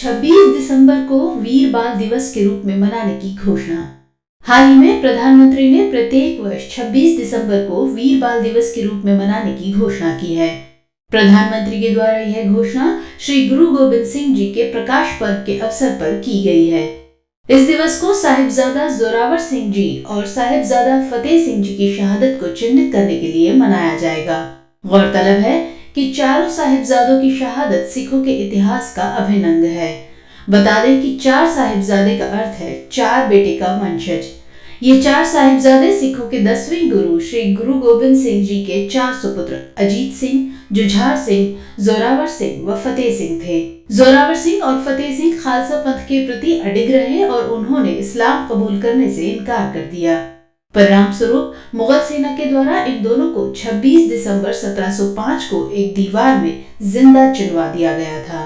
26 दिसंबर को वीर बाल दिवस के रूप में मनाने की घोषणा। हाल ही में प्रधानमंत्री ने प्रत्येक वर्ष 26 दिसंबर को वीर बाल दिवस के रूप में मनाने की घोषणा की है। प्रधानमंत्री के द्वारा यह घोषणा श्री गुरु गोबिंद सिंह जी के प्रकाश पर्व के अवसर पर की गई है। इस दिवस को साहिबजादा जोरावर सिंह जी और साहिबजादा फतेह सिंह जी की शहादत को चिन्हित करने के लिए मनाया जाएगा। गौरतलब है कि चारों साहिबजादों की शहादत सिखों के इतिहास का अभिन्न अंग है। बता दें कि 4 साहिबजादे का अर्थ है 4 बेटे का वंशज। ये 4 साहिबजादे सिखों के 10वें गुरु श्री गुरु गोबिंद सिंह जी के 4 सुपुत्र अजीत सिंह, जुझार सिंह, जोरावर सिंह व फतेह सिंह थे। जोरावर सिंह और फतेह सिंह खालसा पंथ के प्रति अडिग रहे और उन्होंने इस्लाम कबूल करने से इनकार कर दिया। परिणाम स्वरूप मुगल सेना के द्वारा इन दोनों को 26 दिसंबर 1705 को एक दीवार में जिंदा चिनवा दिया गया था।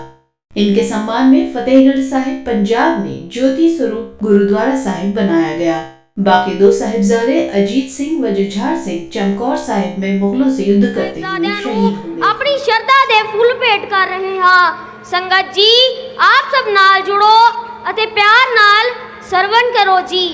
इनके सम्मान में फतेहगढ़ साहिब पंजाब में ज्योति स्वरूप गुरुद्वारा साहिब बनाया गया। बाकी 2 साहिबजादे अजीत सिंह व जुझार सिंह चमकौर साहिब में मुगलों से युद्ध करते हुए शहीद हुए। अपनी श्रद्धा दे फूल भेंट कर रहे हां। संगत जी, आप सब नाल जुड़ो अते प्यार नाल सरवण करो जी।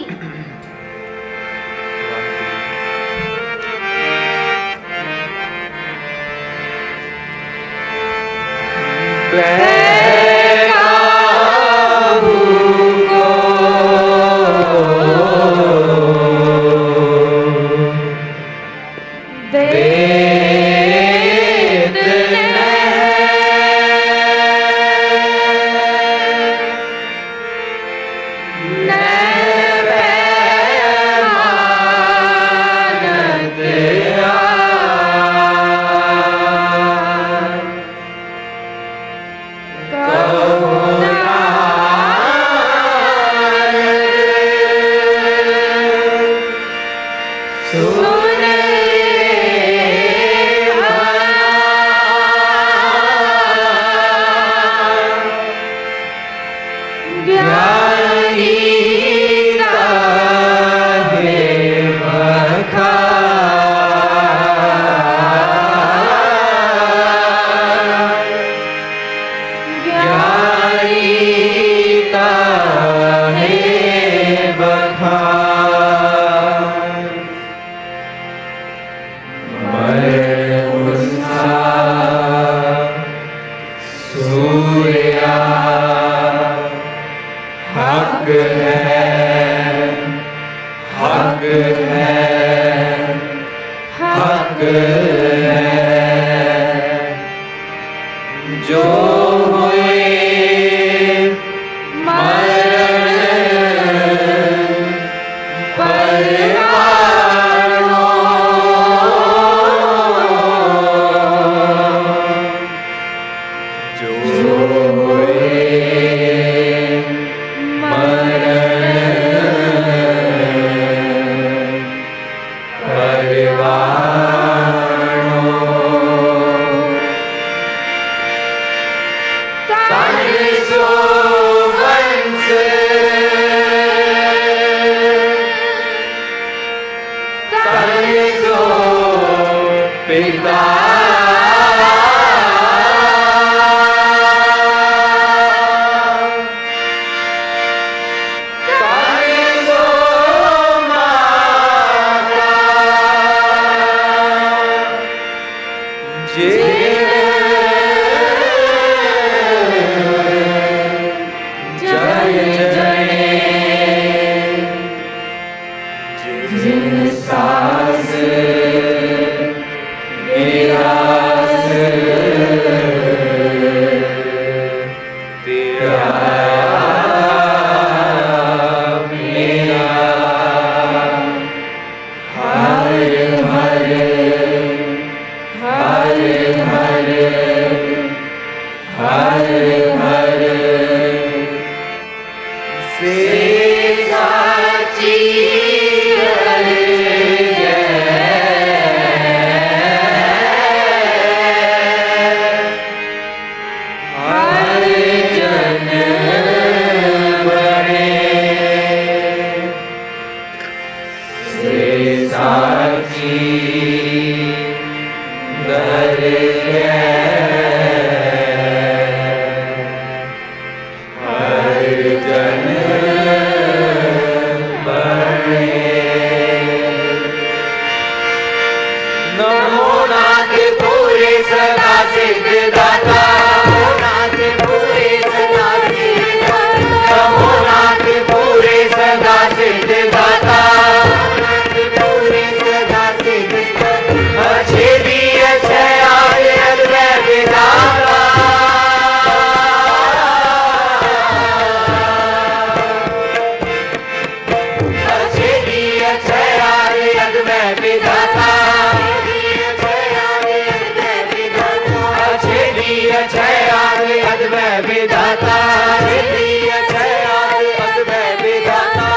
जय आदि अद्वै विधाता, सिद्धि जय आदि अद्वै विधाता।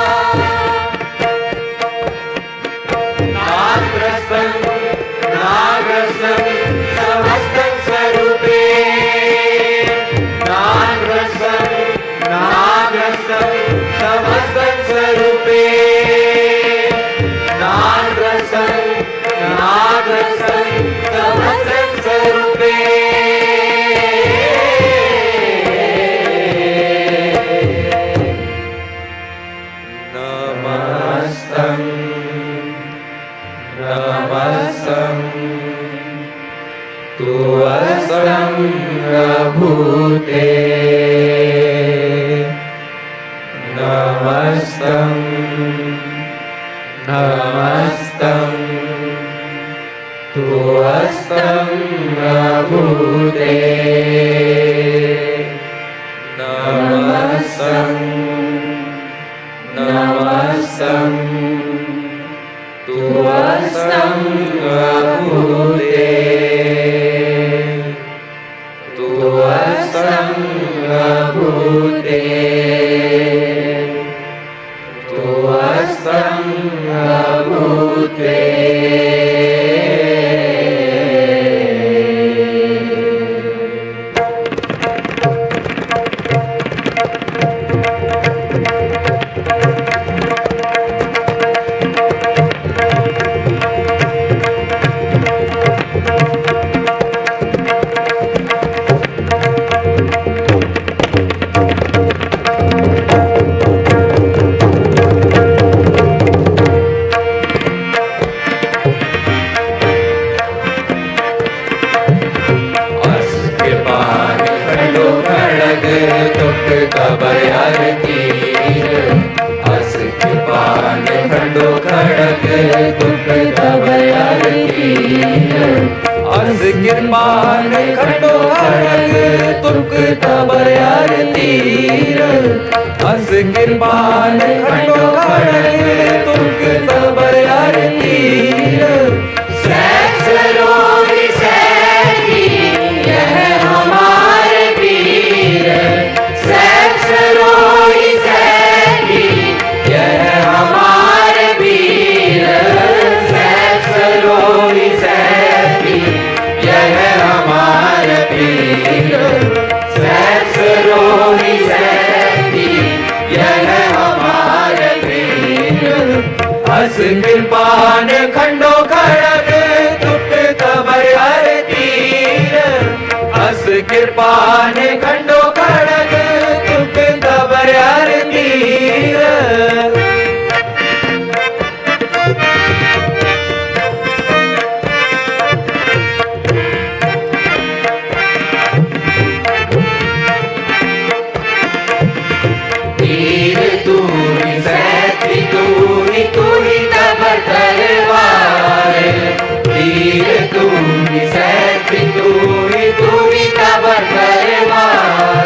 नाग्रस्तम नाग्रस्तम समस्तं स्वरूपे, नाग्रस्तम नाग्रस्तम समस्तं स्वरूपे, नाग्रस्तम नाग्रस्तम समस्तं स्वरूपे। नमस्तं नमस्तं तुवस्तं प्रभूते, नमस्तं नमस्तं तुवस्तं प्रभूते, नमस्तं नमस्तं तुवस्तं प्रभूते, तुवस्तं प्रभूते, तुवस्तं प्रभूते। कृपान खंडो खड़ग तुर्क तबयार तीर, अस कृपान खंडो खड़ग तुर्क तबयार तीर। सैकड़ों सैकी यह हमारे वीर, सैकड़ों सैकी यह हमारे वीर, सैकड़ों सैकी यह हमारे वीर, सैकड़ों सैकी यह हमारे वीर। अस कृपान खंडो खड़ग तुक तबयार तीर, अस कृपान खंडो खड़ग तुक तबयार तीर। तीर तू ही सैती तू ही तब तलवार,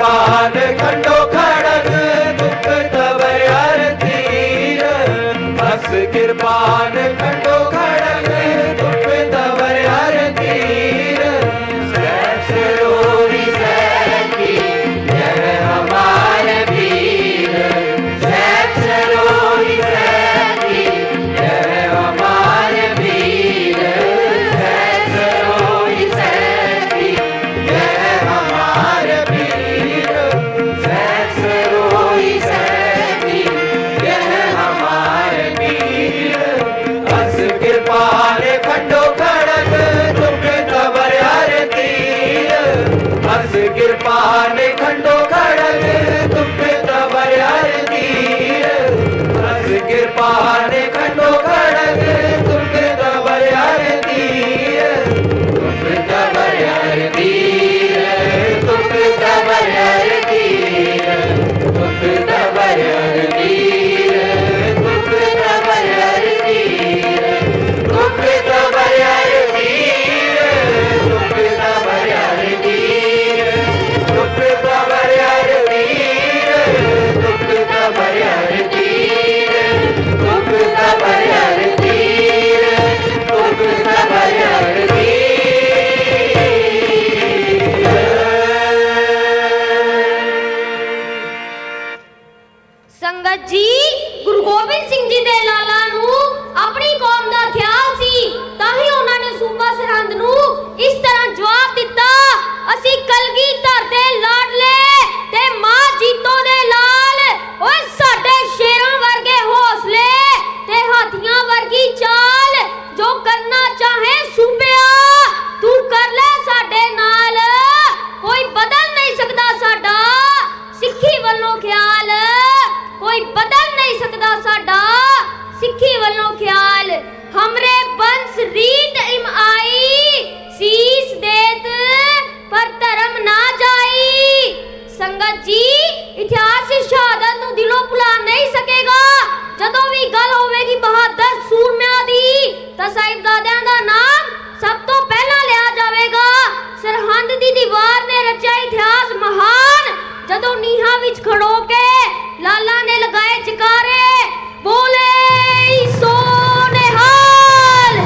कृपान खंडो खड़ग दुख तब तीर बस कृपान खंडो खड़ग दुख तब तीर सहस रोरी सहकी यह हमारे वीर सहस रोरी सहकी यह हमारे वीर सहस रोरी सहकी यह हमारे वीर सहस रोरी सहकी यह हमारे वीर अस कृपान खंडो खड़ग दुख तब तीर अस कृपान खंडो खड़ग दुख तब तीर अस कृपान खंडो खड़ग दुख तब तीर दुख तब तीर दुख तब तीर दुख तब तीर दुख तब तीर दुख तब तीर दुख तब तीर दुख तब तीर दुख तब तीर दुख तब तीर दुख तब तीर ਸੰਗਤ ਜੀ ਗੁਰੂ ਗੋਬਿੰਦ ਸਿੰਘ ਜੀ ਦੇ ਲਾਲਾ ਨੂੰ ਆਪਣੀ ਕੌਮ ਦਾ ਖਿਆਲ ਸੀ ਤਾਂ ਹੀ ਉਹਨਾਂ ਨੇ ਸੂਬਾ ਸਰਹੰਦ ਨੂੰ ਇਸ ਤਰ੍ਹਾਂ ਜਵਾਬ ਦਿੱਤਾ ਅਸੀਂ ਕਲਗੀਧਰ ਦੇ ਲਾਡਲੇ ਤੇ ਮਾਂ ਜੀਤੋ ਦੇ ਲਾਲ ਓਏ ਸਾਡੇ ਸ਼ੇਰਾਂ ਵਰਗੇ ਹੌਸਲੇ ਤੇ ਹਾਥੀਆਂ ਵਰਗੀ ਚਾਲ ਜੋ ਕਰਨਾ ਚਾਹੇ ਸੂਬਿਆ ਤੂੰ ਕਰ ਲੈ ਸਾਡੇ ਨਾਲ ਕੋਈ ਬਦਲ ਨਹੀਂ ਸਕਦਾ ਸਾਡਾ ਸਿੱਖੀ ਵੱਲੋਂ ਖਿਆਲ कोई बदल नहीं सकता साडा सिक्खी वालों ख्याल हमरे बंस रीत इम आई शीस देत पर धर्म ना जाई संगत जी इतिहास शहादत नूं दिलों भुला नहीं सकेगा जदों भी गल होवेगी बहादुर सूरमियां दी तां साहिबजादियां दा नाम सब तो पहला लिया जावेगा सरहंद दी दीवार ने रचा इतिहास महान जदों नीहां विच खड़ो के लाला ने लगाए जकारे बोले सोनेहाल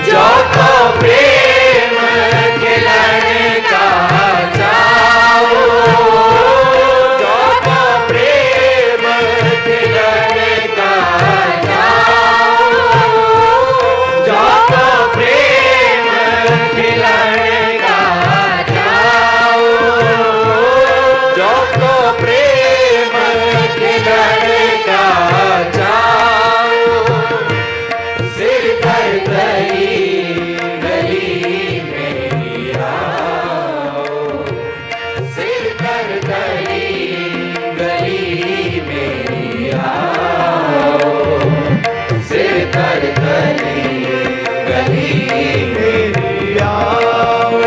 जो तो प्रेम खिलाने का चाहो जो तो प्रेम खिलाने का चाहो जो तो प्रेम खिलाने का चाहो जो तो प्रेम खिलाने का चाहो सिर पर गली मेरी आओ सिर पर गली मेरी आओ सिर पर गली मेरी आओ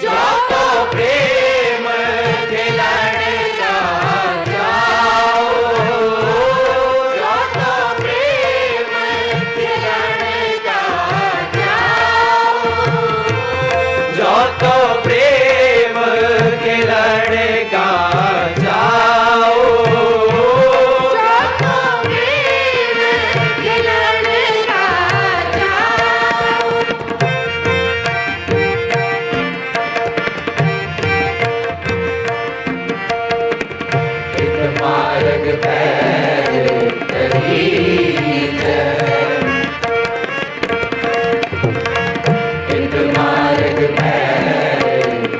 जो तो प्रेम खिलाने का चाहो जो तो प्रेम खिलाने का चाहो जो तो प्रेम खिलाने का चाहो जो तो प्रेम खिलाने का चाहो एक मार्ग पैर तरी एक मार्ग पैर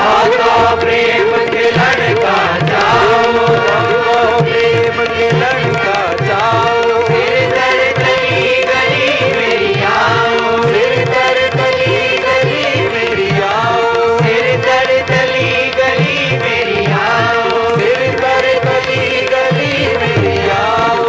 जो तो प्रेम के लड़का जाओ, जो प्रेम के लड़का जाओ। सिर दर तली गली मेरी आओ, सिर दर तली गली मेरी आओ, सिर दर तली गली मेरी आओ, सिर दर तली गली मेरी आओ।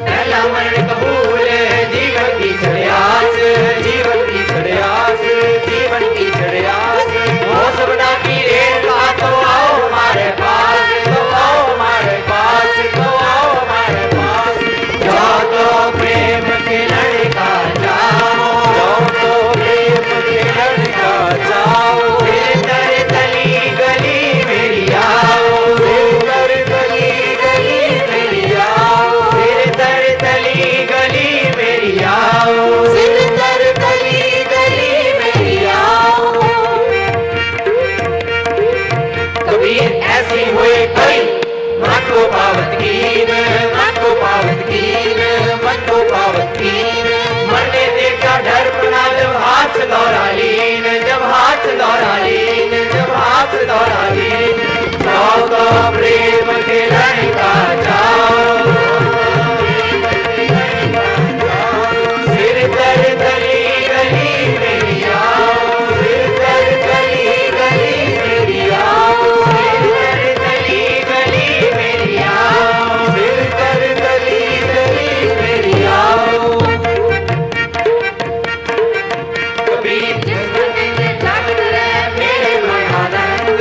पहला मरण कबूल जीवन की चढ़ियास, जीवन की चढ़ियास, जीवन की चढ़ियास। वो सपना की रेत का तो आओ हमारे पास, तो आओ हमारे पास, तो आओ हमारे पास। जाओ तो प्रेम के लड़का जाओ, जाओ तो प्रेम के लड़का जाओ। सिर दर तली गली मेरी आओ, सिर दर तली गली मेरी आओ, सिर दर तली गली मेरी आओ, सिर दर तली गली मेरी आओ। कबीर ऐसी हुई कोई मन को पावत कीन, मन को पावत कीन, मन को पावत कीन। मरने देखा डर पड़ा जब हाथ से दौड़ा लीन, जब हाथ से दौड़ा लीन, जब हाथ से दौड़ा लीन। जाओ तो प्रेम के लड़का जाओ, सिर दर तली गली मेरी आओ, सिर दर तली गली मेरी आओ, सिर दर तली गली मेरी आओ, सिर दर तली गली मेरी आओ। कबीर जिस मंदिर में जागत रहे मेरे मन आनंद,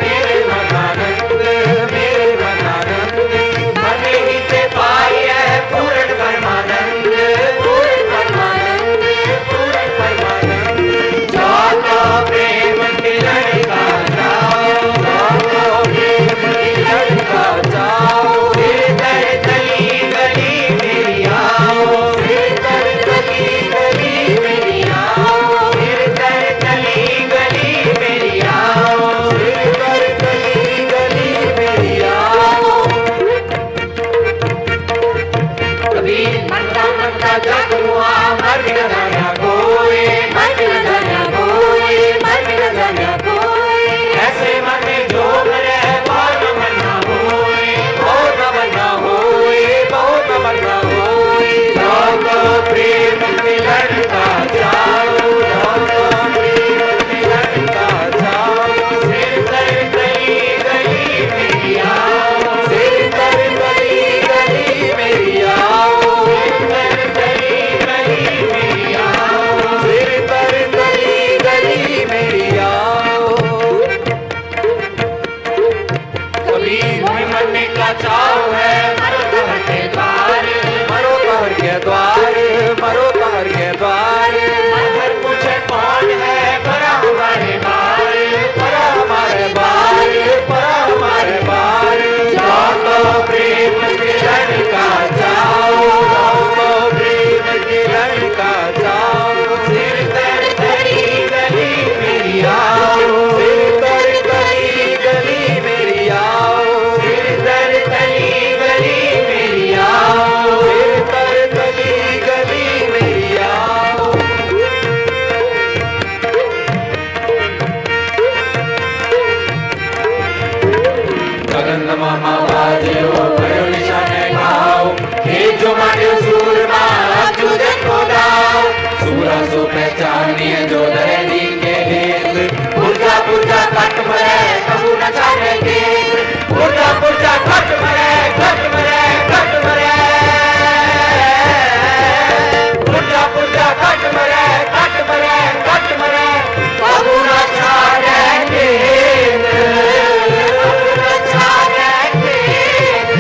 मेरे मन आनंद, मेरे मन आनंद। मन ही पे पाई है पूर्ण परमानंद, पूर्ण परमानंद, पूर्ण परमानंद। जाओ तो प्रेम के लड़का जाओ, जाओ तो प्रेम के लड़का जाओ। सिर दर तली गली मेरी आओ, सिर दर तली गली मेरी आओ, सिर दर तली गली मेरी आओ, सिर दर तली गली मेरी आओ। कबीर मरता मरता जग हुआ मर भी न जाना कोई, मर भी न जाना कोई, मर भी न जाना कोई। ऐसे मन में जो मरे बहुत न मरना होए, बहुत न मरना होए, बहुत न मरना होए। जाओ तो प्रेम के लड़का जाओ, जाओ तो प्रेम के लड़का जाओ। सिर दर तली गली मेरी आओ, सिर दर तली गली मेरी आओ, सिर दर तली गली मेरी आओ, सिर दर तली गली मेरी आओ। कबीर में मरने का चाव है, मरो तो हर के द्वार, मरो तो हर के द्वार, मरो तो हर के द्वार। हर पूछे कौन है परा हमारे बार, परा हमारे बार, परा हमारे बार। जाओ तो प्रेम के लड़का जाओ, जाओ तो प्रेम के लड़का जाओ। सिर दर तली गली मेरी आओ, सिर दर तली गली मेरी आओ, सिर दर तली गली मेरी आओ, सिर दर तली गली मेरी आओ। गगन मामा बाजो भयो निशाने गाओ, खेत जो मार्यो सूरमा जो जन को दाओ। सूरा सो पहचानिए जो दरे दी के हेत, पुरजा पुरजा कट मरे कबू न छाने खेत, पुरजा पुरजा कट मरे, कट मरे, कट मरे। पुरजा पुरजा कट मरे, कट मरे, कट मरे। कबू न छाने खेत, कबू न छाने खेत,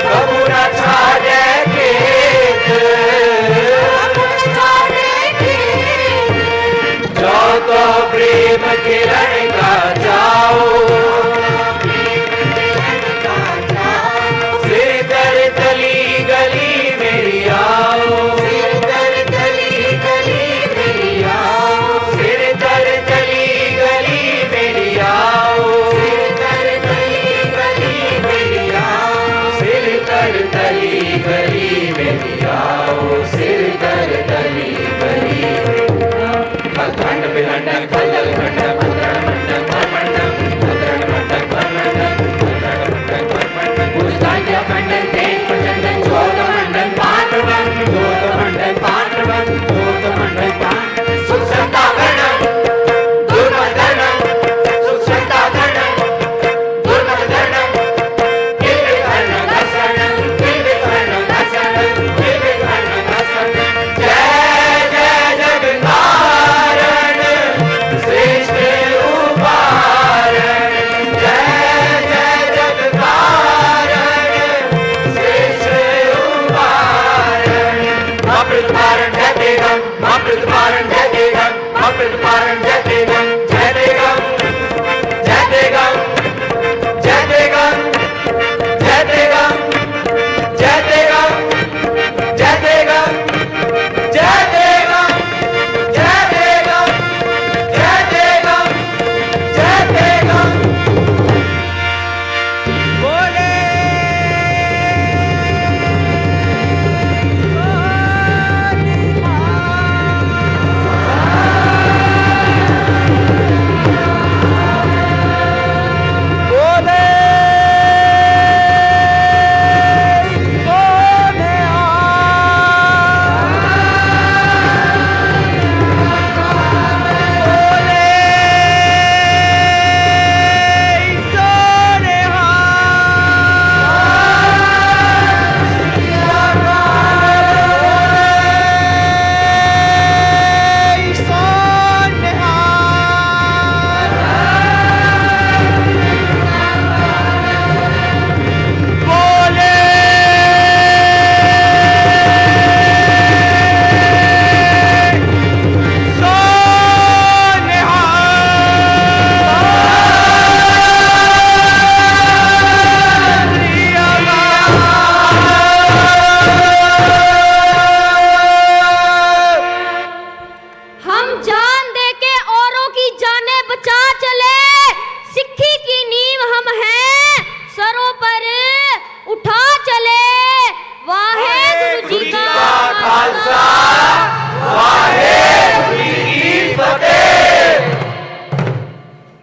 कबू न छाने खेत, कबू न छाने खेत। जाओ तो प्रेम के लड़का जाओ, सिर दर तली गली मेरी आओ, सिर दर तली गली मेरी आओ, सिर दर तली गली मेरी आओ, सिर दर तली गली मेरी आओ, सिर दर तली गली मेरी आओ, सिर दर तली गली मेरी आओ। विहंडं खल्लल खंडं मुद्रणमंडं कर्मण्डं मुद्रणमंडं कर्मण्डं मुद्रणमंडं कर्मण्डं पुष्टांजखंडं तेज प्रचंडं ज्योतमंडं पांडवं ज्योतमंडं पांडवं ज्योतमंडं पांडवं सुखसंताभरणं दुर्मर्दनं सुखसंताभरणं दुर्मर्दनं निर्विघ्नं दर्शनं निर्विघ्नं दर्शनं निर्विघ्नं दर्शनं जय जय जगन्नारायण श्रेष्ठ उपारण जय जय जगन्नारायण श्रेष्ठ उपारण अमृतपारण जय देवं अमृतपारण जय देवं अमृतपारण जय देवं जय देवं जय देवं जय देवं जय देवं जय देवं जय देवं जय देवं जय देवं जय देवं जय देवं बोले बोले हम जान दे के औरों की जानें बचा चले सिक्खी की नींव हम हैं सरों पर उठा चले वाहेगुरु जी का खालसा वाहेगुरु जी की फतेह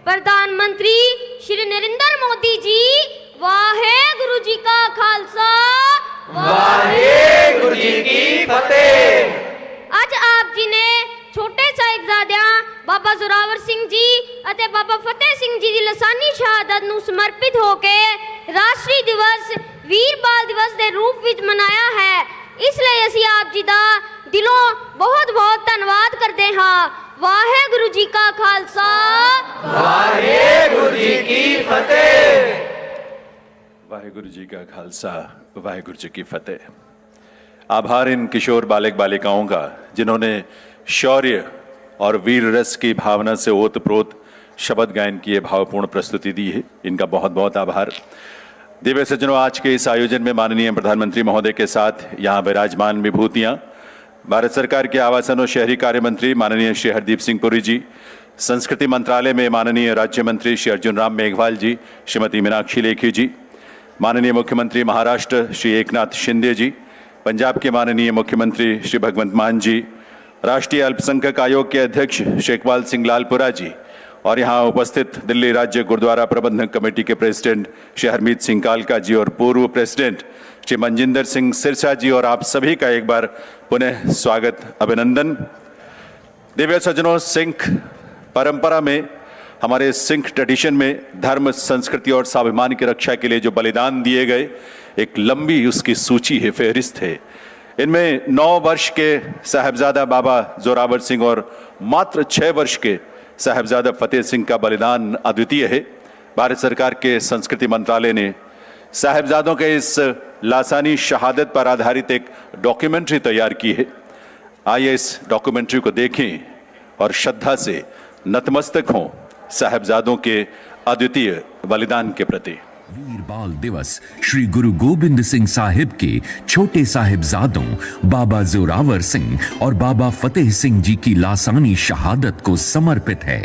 प्रधानमंत्री श्री नरेंद्र मोदी जी वाहेगुरु जी का खालसा वाहेगुरु जी की फतेह ਅੱਜ ਆਪ ਜੀ ਨੇ ਛੋਟੇ ਸਾਹਿਬਜ਼ਾਦਿਆਂ ਬਾਬਾ ਜ਼ੋਰਾਵਰ ਸਿੰਘ ਜੀ ਅਤੇ ਬਾਬਾ ਫਤਿਹ ਸਿੰਘ ਜੀ ਦੀ ਲਸਾਨੀ ਸ਼ਹਾਦਤ ਨੂੰ ਸਮਰਪਿਤ ਹੋ ਕੇ ਰਾਸ਼ਟਰੀ ਦਿਵਸ ਵੀਰ ਬਾਲ ਦਿਵਸ ਦੇ ਰੂਪ ਵਿੱਚ ਮਨਾਇਆ ਹੈ ਇਸ ਲਈ ਅਸੀਂ ਆਪ ਜੀ ਦਾ ਦਿਲੋਂ ਬਹੁਤ ਧੰਨਵਾਦ ਕਰਦੇ ਹਾਂ ਵਾਹਿਗੁਰੂ ਜੀ ਕਾ ਖਾਲਸਾ वाहेगुरु जी की फतेह वाहेगुरु जी का खालसा वाहेगुरु जी की फतेह। आभार इन किशोर बालक बालिकाओं का जिन्होंने शौर्य और वीर रस की भावना से ओतप्रोत शब्द गायन की ये भावपूर्ण प्रस्तुति दी है, इनका बहुत बहुत आभार। दिव्य सज्जनों, आज के इस आयोजन में माननीय प्रधानमंत्री महोदय के साथ यहाँ विराजमान विभूतियाँ भारत सरकार के आवासन और शहरी कार्य मंत्री माननीय श्री हरदीप सिंह पुरी जी, संस्कृति मंत्रालय में माननीय राज्य मंत्री श्री अर्जुन राम मेघवाल जी, श्रीमती मीनाक्षी लेखी जी, माननीय मुख्यमंत्री महाराष्ट्र श्री एकनाथ शिंदे जी, पंजाब के माननीय मुख्यमंत्री श्री भगवंत मान जी, राष्ट्रीय अल्पसंख्यक आयोग के अध्यक्ष श्री इकबाल सिंह लालपुरा जी और यहाँ उपस्थित दिल्ली राज्य गुरुद्वारा प्रबंधक कमेटी के प्रेसिडेंट श्री हरमीत सिंह कालका जी और पूर्व प्रेसिडेंट श्री मनजिंदर सिंह सिरसा जी और आप सभी का एक बार पुनः स्वागत अभिनंदन। दिव्य सज्जनों, सिख परंपरा में, हमारे सिख ट्रेडिशन में धर्म, संस्कृति और स्वाभिमान की रक्षा के लिए जो बलिदान दिए गए, एक लंबी उसकी सूची है, फहरिस्त है। इनमें 9 वर्ष के साहिबजादा बाबा जोरावर सिंह और मात्र 6 वर्ष के साहिबजादा फतेह सिंह का बलिदान अद्वितीय है। भारत सरकार के संस्कृति मंत्रालय ने साहिबजादों के इस लासानी शहादत पर आधारित एक डॉक्यूमेंट्री तैयार की है। आइए इस डॉक्यूमेंट्री को देखें और श्रद्धा से नतमस्तक हों साहिबजादों के अद्वितीय बलिदान के प्रति। वीर बाल दिवस श्री गुरु गोबिंद सिंह साहिब के छोटे साहिबजादों बाबा जोरावर सिंह और बाबा फतेह सिंह जी की लासानी शहादत को समर्पित है।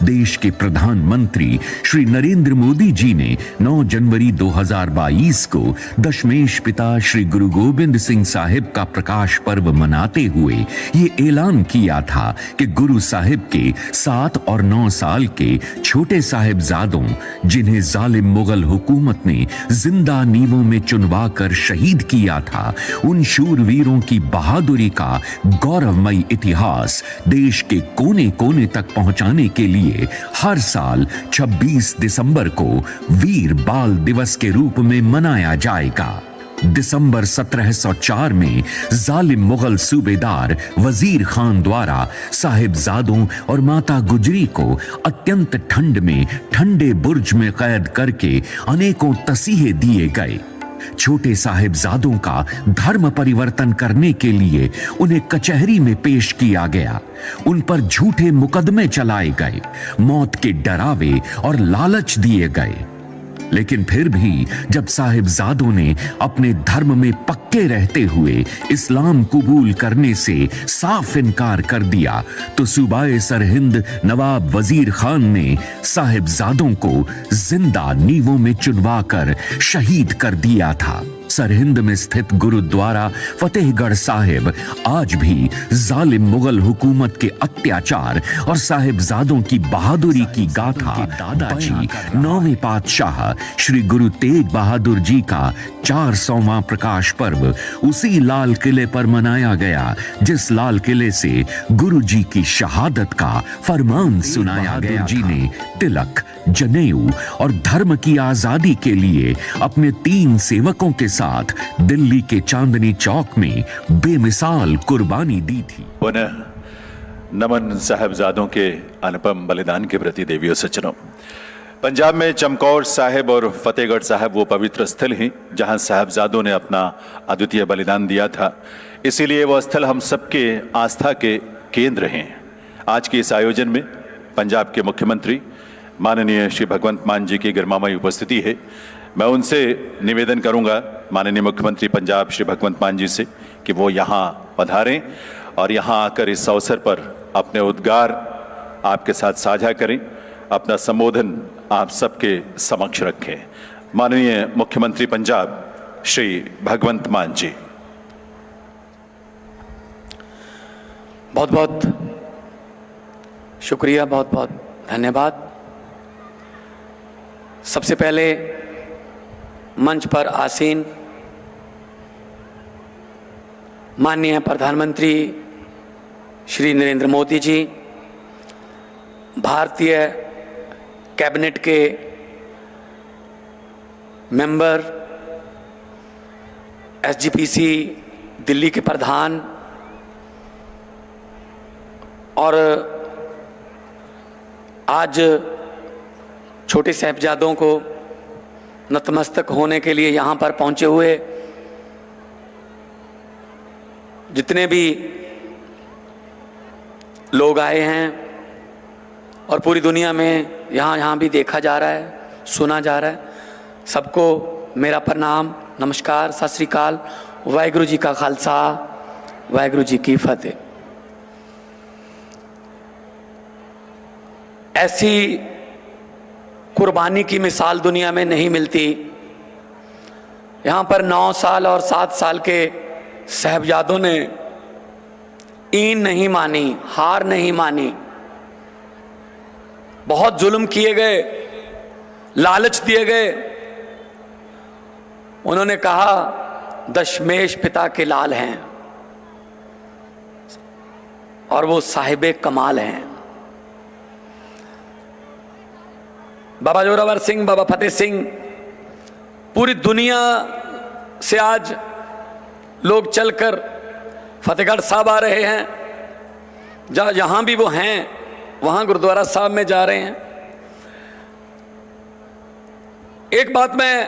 देश के प्रधानमंत्री श्री नरेंद्र मोदी जी ने 9 जनवरी 2022 को दशमेश पिता श्री गुरु गोबिंद सिंह साहिब का प्रकाश पर्व मनाते हुए ये ऐलान किया था कि गुरु साहिब के 7 और 9 साल के छोटे साहिबजादों, जिन्हें जालिम मुगल हुकूमत ने जिंदा नीवों में चुनवा कर शहीद किया था, उन शूरवीरों की बहादुरी का गौरवमयी इतिहास देश के कोने कोने तक पहुंचाने के लिए हर साल 26 दिसंबर को वीर बाल दिवस के रूप में मनाया जाएगा। दिसंबर 1704 में जालिम मुगल सूबेदार वजीर खान द्वारा साहिबजादों और माता गुजरी को अत्यंत ठंड में ठंडे बुर्ज में कैद करके अनेकों तसीहे दिए गए। छोटे साहिबजादों का धर्म परिवर्तन करने के लिए उन्हें कचहरी में पेश किया गया। उन पर झूठे मुकदमे चलाए गए, मौत के डरावे और लालच दिए गए। लेकिन फिर भी जब साहिबजादों ने अपने धर्म में पक्के रहते हुए इस्लाम कबूल करने से साफ इनकार कर दिया, तो सूबाए सरहिंद नवाब वजीर खान ने साहिबजादों को जिंदा नीवों में चुनवा कर शहीद कर दिया था। सरहिंद में स्थित गुरुद्वारा फतेहगढ़ साहिब आज भी जालिम मुगल हुकूमत के अत्याचार और साहिबजादों की बहादुरी की गाथा दादाजी 9वें पातशाह श्री गुरु तेग बहादुर जी का 400वां प्रकाश पर्व उसी लाल किले पर मनाया गया जिस लाल किले से गुरु जी की शहादत का फरमान सुनाया गया। जी ने तिलक, जनेऊ और धर्म की आजादी के लिए अपने 3 सेवकों के साथ दिल्ली के चांदनी चौक में बेमिसाल कुर्बानी दी थी। पुनः नमन साहिबजादों के अनुपम बलिदान के प्रति देवियों सज्जनों। पंजाब में चमकौर साहिब और फतेहगढ़ साहिब वो पवित्र स्थल हैं जहां साहिबजादों ने अपना अद्वितीय बलिदान दिया था, इसीलिए वह स्थल हम सबके आस्था के केंद्र हैं। आज के इस आयोजन में पंजाब के मुख्यमंत्री माननीय श्री भगवंत मान जी की गरिमामयी उपस्थिति है। मैं उनसे निवेदन करूंगा, माननीय मुख्यमंत्री पंजाब श्री भगवंत मान जी से, कि वो यहाँ पधारें और यहाँ आकर इस अवसर पर अपने उद्गार आपके साथ साझा करें, अपना संबोधन आप सबके समक्ष रखें। माननीय मुख्यमंत्री पंजाब श्री भगवंत मान जी। बहुत बहुत शुक्रिया, बहुत बहुत धन्यवाद। सबसे पहले मंच पर आसीन माननीय प्रधानमंत्री श्री नरेंद्र मोदी जी, भारतीय कैबिनेट के मेंबर, एसजीपीसी दिल्ली के प्रधान और आज छोटे साहिबजादों को नतमस्तक होने के लिए यहाँ पर पहुँचे हुए जितने भी लोग आए हैं और पूरी दुनिया में यहाँ भी देखा जा रहा है, सुना जा रहा है, सबको मेरा प्रणाम, नमस्कार, सत श्री अकाल, वाहिगुरु जी का खालसा, वाहिगुरु जी की फतेह। ऐसी कुर्बानी की मिसाल दुनिया में नहीं मिलती। यहाँ पर 9 साल और 7 साल के साहिबजादों ने ईन नहीं मानी, हार नहीं मानी, बहुत जुल्म किए गए, लालच दिए गए। उन्होंने कहा दशमेश पिता के लाल हैं और वो साहिबे कमाल हैं। बाबा जोरावर सिंह, बाबा फतेह सिंह, पूरी दुनिया से आज लोग चलकर फतेहगढ़ साहब आ रहे हैं, जहाँ भी वो हैं वहाँ गुरुद्वारा साहब में जा रहे हैं। एक बात मैं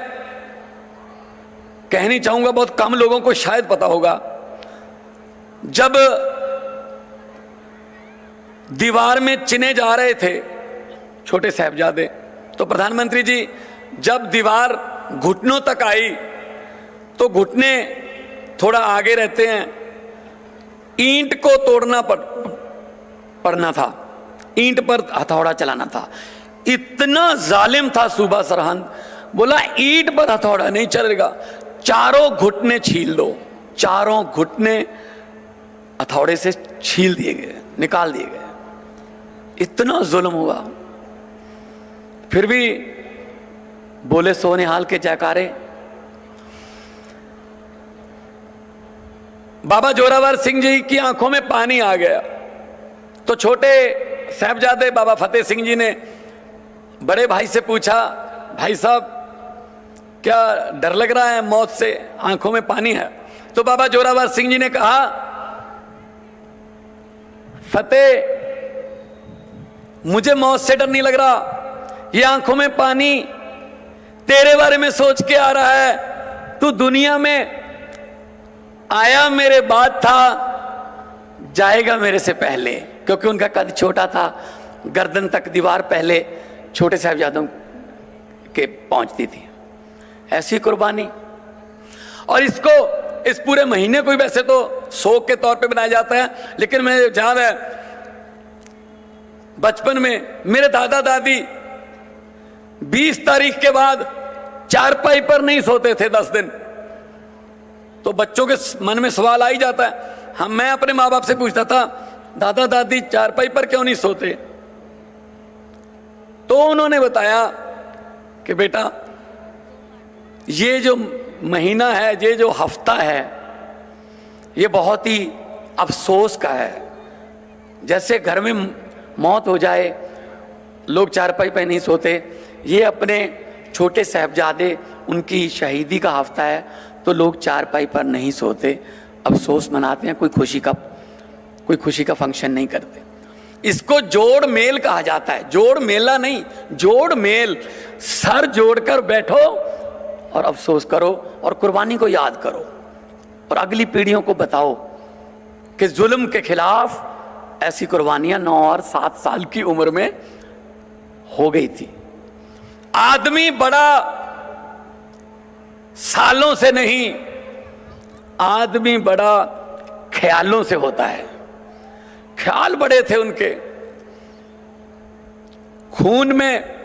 कहनी चाहूँगा, बहुत कम लोगों को शायद पता होगा, जब दीवार में चिने जा रहे थे छोटे साहिबजादे, तो प्रधानमंत्री जी जब दीवार घुटनों तक आई तो घुटने थोड़ा आगे रहते हैं, ईंट को तोड़ना पड़ना था, ईंट पर हथौड़ा चलाना था। इतना जालिम था सूबा सरहंद, बोला ईंट पर हथौड़ा नहीं चलेगा, चारों घुटने छील दो। चारों घुटने हथौड़े से छील दिए गए, निकाल दिए गए। इतना जुल्म हुआ, फिर भी बोले सोनिहाल के जयकारे। बाबा जोरावर सिंह जी की आंखों में पानी आ गया, तो छोटे साहबजादे बाबा फतेह सिंह जी ने बड़े भाई से पूछा, भाई साहब क्या डर लग रहा है मौत से, आंखों में पानी है? तो बाबा जोरावर सिंह जी ने कहा, फतेह मुझे मौत से डर नहीं लग रहा, ये आंखों में पानी तेरे बारे में सोच के आ रहा है। तू दुनिया में आया मेरे बाद था, जाएगा मेरे से पहले। क्योंकि उनका कद छोटा था, गर्दन तक दीवार पहले छोटे साहबजादों के पहुंचती थी। ऐसी कुर्बानी। और इसको, इस पूरे महीने को वैसे तो शोक के तौर पे बनाया जाता है, लेकिन मैं याद है बचपन में मेरे दादा दादी 20 तारीख के बाद चारपाई पर नहीं सोते थे 10 दिन। तो बच्चों के मन में सवाल आ ही जाता है। मैं अपने माँ बाप से पूछता था, दादा दादी चारपाई पर क्यों नहीं सोते? तो उन्होंने बताया कि बेटा ये जो महीना है, ये जो हफ्ता है, ये बहुत ही अफसोस का है। जैसे घर में मौत हो जाए, लोग चारपाई पर नहीं सोते, ये अपने छोटे साहबजादे उनकी शहीदी का हफ्ता है, तो लोग चारपाई पर नहीं सोते, अफसोस मनाते हैं, कोई खुशी का फंक्शन नहीं करते। इसको जोड़ मेल कहा जाता है, जोड़ मेला नहीं, जोड़ मेल। सर जोड़कर बैठो और अफसोस करो और कुर्बानी को याद करो और अगली पीढ़ियों को बताओ कि जुल्म के खिलाफ ऐसी कुर्बानियां 9 और 7 साल की उम्र में हो गई थी। आदमी बड़ा सालों से नहीं, आदमी बड़ा ख्यालों से होता है। ख्याल बड़े थे उनके, खून में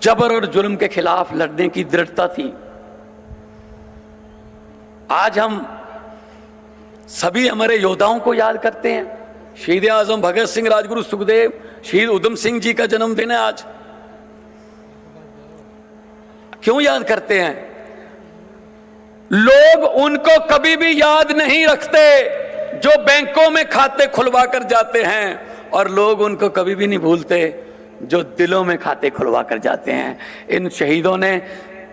जबर और जुल्म के खिलाफ लड़ने की दृढ़ता थी। आज हम सभी हमारे योद्धाओं को याद करते हैं। शहीद आजम भगत सिंह, राजगुरु सुखदेव, शहीद उधम सिंह जी का जन्मदिन है आज। क्यों याद करते हैं? लोग उनको कभी भी याद नहीं रखते जो बैंकों में खाते खुलवा कर जाते हैं, और लोग उनको कभी भी नहीं भूलते जो दिलों में खाते खुलवा कर जाते हैं। इन शहीदों ने,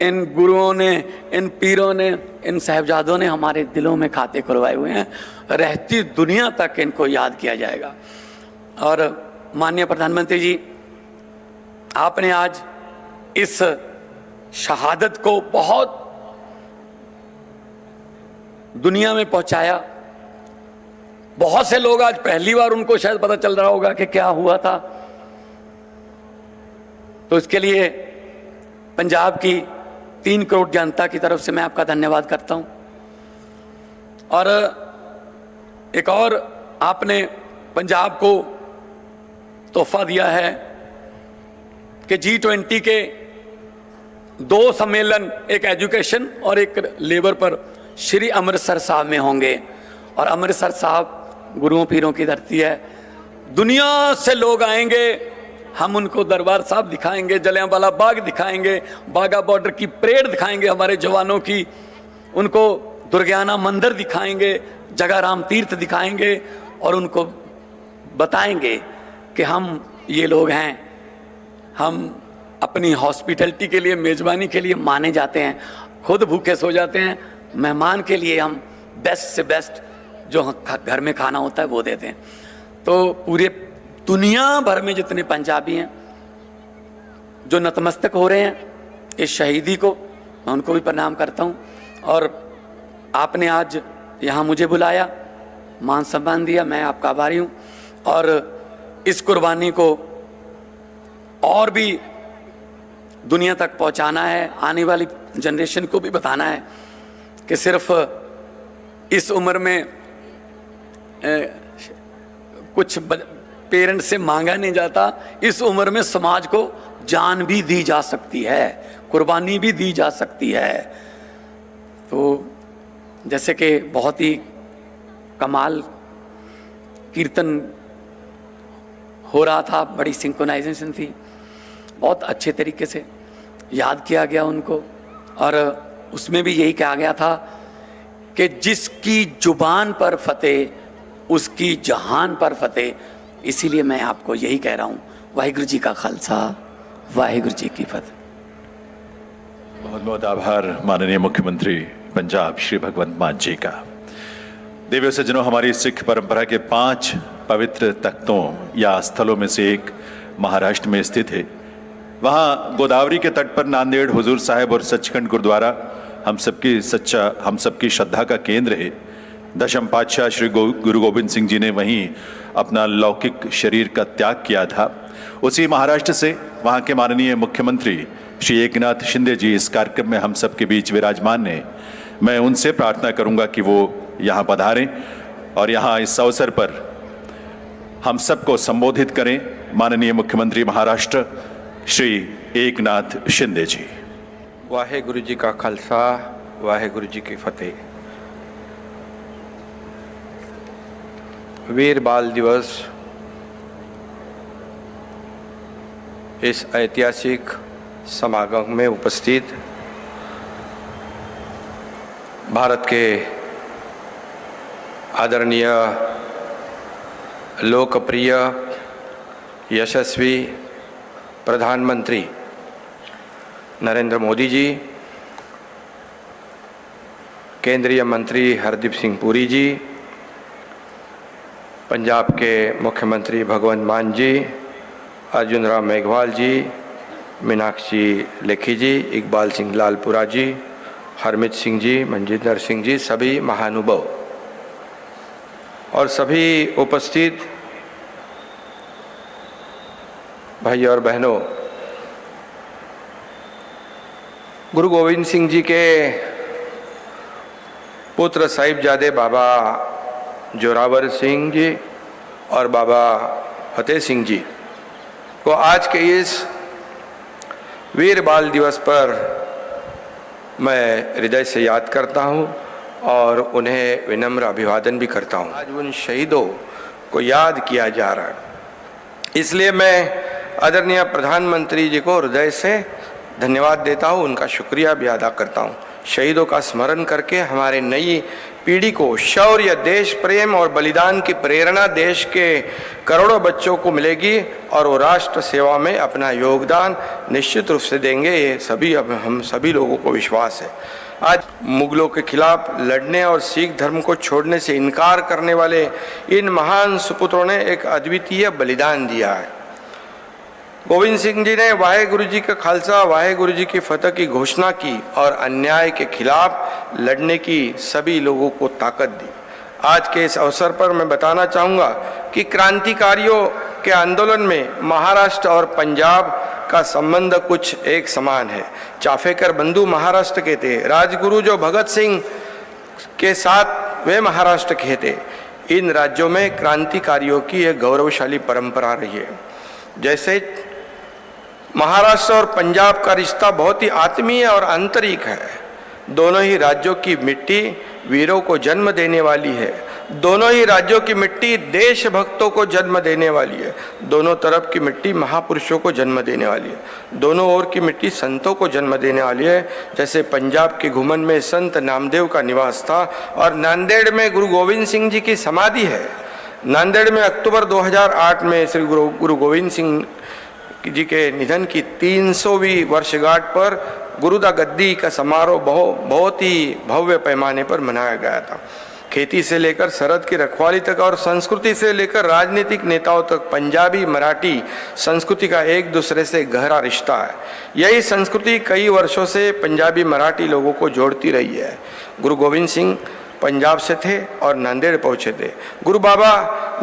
इन गुरुओं ने, इन पीरों ने, इन साहबजादों ने हमारे दिलों में खाते खुलवाए हुए हैं। रहती दुनिया तक इनको याद किया जाएगा। और माननीय प्रधानमंत्री जी, आपने आज इस शहादत को बहुत दुनिया में पहुंचाया। बहुत से लोग आज पहली बार उनको शायद पता चल रहा होगा कि क्या हुआ था। तो इसके लिए पंजाब की 3 करोड़ जनता की तरफ से मैं आपका धन्यवाद करता हूं। और एक और आपने पंजाब को तोहफा दिया है कि G20 के 2 सम्मेलन, एक एजुकेशन और एक लेबर पर श्री अमृतसर साहब में होंगे। और अमृतसर साहब गुरुओं पीरों की धरती है। दुनिया से लोग आएंगे, हम उनको दरबार साहब दिखाएंगे, जलियांवाला बाग दिखाएंगे, बाघा बॉर्डर की परेड दिखाएंगे हमारे जवानों की, उनको दुर्गियाना मंदिर दिखाएंगे, जगह राम तीर्थ दिखाएंगे, और उनको बताएंगे कि हम ये लोग हैं। हम अपनी हॉस्पिटैलिटी के लिए, मेज़बानी के लिए माने जाते हैं। खुद भूखे सो जाते हैं, मेहमान के लिए हम बेस्ट से बेस्ट जो घर में खाना होता है वो देते हैं। तो पूरे दुनिया भर में जितने पंजाबी हैं जो नतमस्तक हो रहे हैं इस शहीदी को, मैं उनको भी प्रणाम करता हूं। और आपने आज यहाँ मुझे बुलाया, मान सम्मान दिया, मैं आपका आभारी हूँ। और इस कुर्बानी को और भी दुनिया तक पहुँचाना है, आने वाली जनरेशन को भी बताना है कि सिर्फ इस उम्र में कुछ पेरेंट्स से मांगा नहीं जाता। इस उम्र में समाज को जान भी दी जा सकती है, कुर्बानी भी दी जा सकती है। तो जैसे कि बहुत ही कमाल कीर्तन हो रहा था, बड़ी सिंक्रोनाइजेशन थी, बहुत अच्छे तरीके से याद किया गया उनको। और उसमें भी यही कहा गया था कि जिसकी जुबान पर फतेह उसकी जहान पर फतेह। इसीलिए मैं आपको यही कह रहा हूँ, वाहिगुरु जी का खालसा, वाहिगुरु जी की फतेह। बहुत बहुत आभार माननीय मुख्यमंत्री पंजाब श्री भगवंत मान जी का। देवियों सज्जनों, हमारी सिख परंपरा के 5 पवित्र तख्तों या स्थलों में से एक महाराष्ट्र में स्थित है। वहाँ गोदावरी के तट पर नांदेड़ हुजूर साहिब और सचखंड गुरुद्वारा हम सबकी श्रद्धा का केंद्र है। दशम पातशाह श्री गुरु गोविंद सिंह जी ने वहीं अपना लौकिक शरीर का त्याग किया था। उसी महाराष्ट्र से वहाँ के माननीय मुख्यमंत्री श्री एकनाथ शिंदे जी इस कार्यक्रम में हम सबके बीच विराजमान हैं। मैं उनसे प्रार्थना करूंगा कि वो यहाँ पधारें और यहाँ इस अवसर पर हम सबको संबोधित करें। माननीय मुख्यमंत्री महाराष्ट्र श्री एकनाथ शिंदे जी। वाहेगुरु जी का खालसा, वाहेगुरु जी की फतेह। वीर बाल दिवस इस ऐतिहासिक समागम में उपस्थित भारत के आदरणीय लोकप्रिय यशस्वी प्रधानमंत्री नरेंद्र मोदी जी, केंद्रीय मंत्री हरदीप सिंह पुरी जी, पंजाब के मुख्यमंत्री भगवंत मान जी, अर्जुन राम मेघवाल जी, मीनाक्षी लेखी जी, इकबाल सिंह लालपुरा जी, हरमित सिंह जी, मनजिंदर सिंह जी, सभी महानुभाव और सभी उपस्थित भाई और बहनों, गुरु गोविंद सिंह जी के पुत्र साहिबजादे बाबा जोरावर सिंह जी और बाबा फतेह सिंह जी को आज के इस वीर बाल दिवस पर मैं हृदय से याद करता हूं और उन्हें विनम्र अभिवादन भी करता हूं। आज उन शहीदों को याद किया जा रहा है, इसलिए मैं आदरणीय प्रधानमंत्री जी को हृदय से धन्यवाद देता हूं, उनका शुक्रिया भी अदा करता हूं। शहीदों का स्मरण करके हमारे नई पीढ़ी को शौर्य, देश प्रेम और बलिदान की प्रेरणा देश के करोड़ों बच्चों को मिलेगी और वो राष्ट्र सेवा में अपना योगदान निश्चित रूप से देंगे। ये सभी हम सभी लोगों को विश्वास है। आज मुगलों के खिलाफ लड़ने और सिख धर्म को छोड़ने से इनकार करने वाले इन महान सुपुत्रों ने एक अद्वितीय बलिदान दिया है। गोविंद सिंह जी ने वाहेगुरु जी का खालसा, वाहेगुरु जी की फतह की घोषणा की और अन्याय के खिलाफ लड़ने की सभी लोगों को ताकत दी। आज के इस अवसर पर मैं बताना चाहूँगा कि क्रांतिकारियों के आंदोलन में महाराष्ट्र और पंजाब का संबंध कुछ एक समान है। चाफेकर बंधु महाराष्ट्र के थे, राजगुरु जो भगत सिंह के साथ वे महाराष्ट्र के थे। इन राज्यों में क्रांतिकारियों की एक गौरवशाली परंपरा रही है। जैसे महाराष्ट्र और पंजाब का रिश्ता बहुत ही आत्मीय और आंतरिक है। दोनों ही राज्यों की मिट्टी वीरों को जन्म देने वाली है। दोनों ही राज्यों की मिट्टी देशभक्तों को जन्म देने वाली है। दोनों तरफ की मिट्टी महापुरुषों को जन्म देने वाली है। दोनों ओर की मिट्टी संतों को जन्म देने वाली है। जैसे पंजाब के घुमन में संत नामदेव का निवास था और नांदेड़ में गुरु गोविंद सिंह जी की समाधि है। नांदेड़ में अक्टूबर 2008 में श्री गुरु गोविंद सिंह जी के निधन की 300वीं वर्षगांठ पर गुरुदा गद्दी का समारोह बहुत ही भव्य पैमाने पर मनाया गया था। खेती से लेकर सरहद की रखवाली तक और संस्कृति से लेकर राजनीतिक नेताओं तक पंजाबी मराठी संस्कृति का एक दूसरे से गहरा रिश्ता है। यही संस्कृति कई वर्षों से पंजाबी मराठी लोगों को जोड़ती रही है। गुरु गोविंद सिंह पंजाब से थे और नांदेड़ पहुंचे थे। गुरु बाबा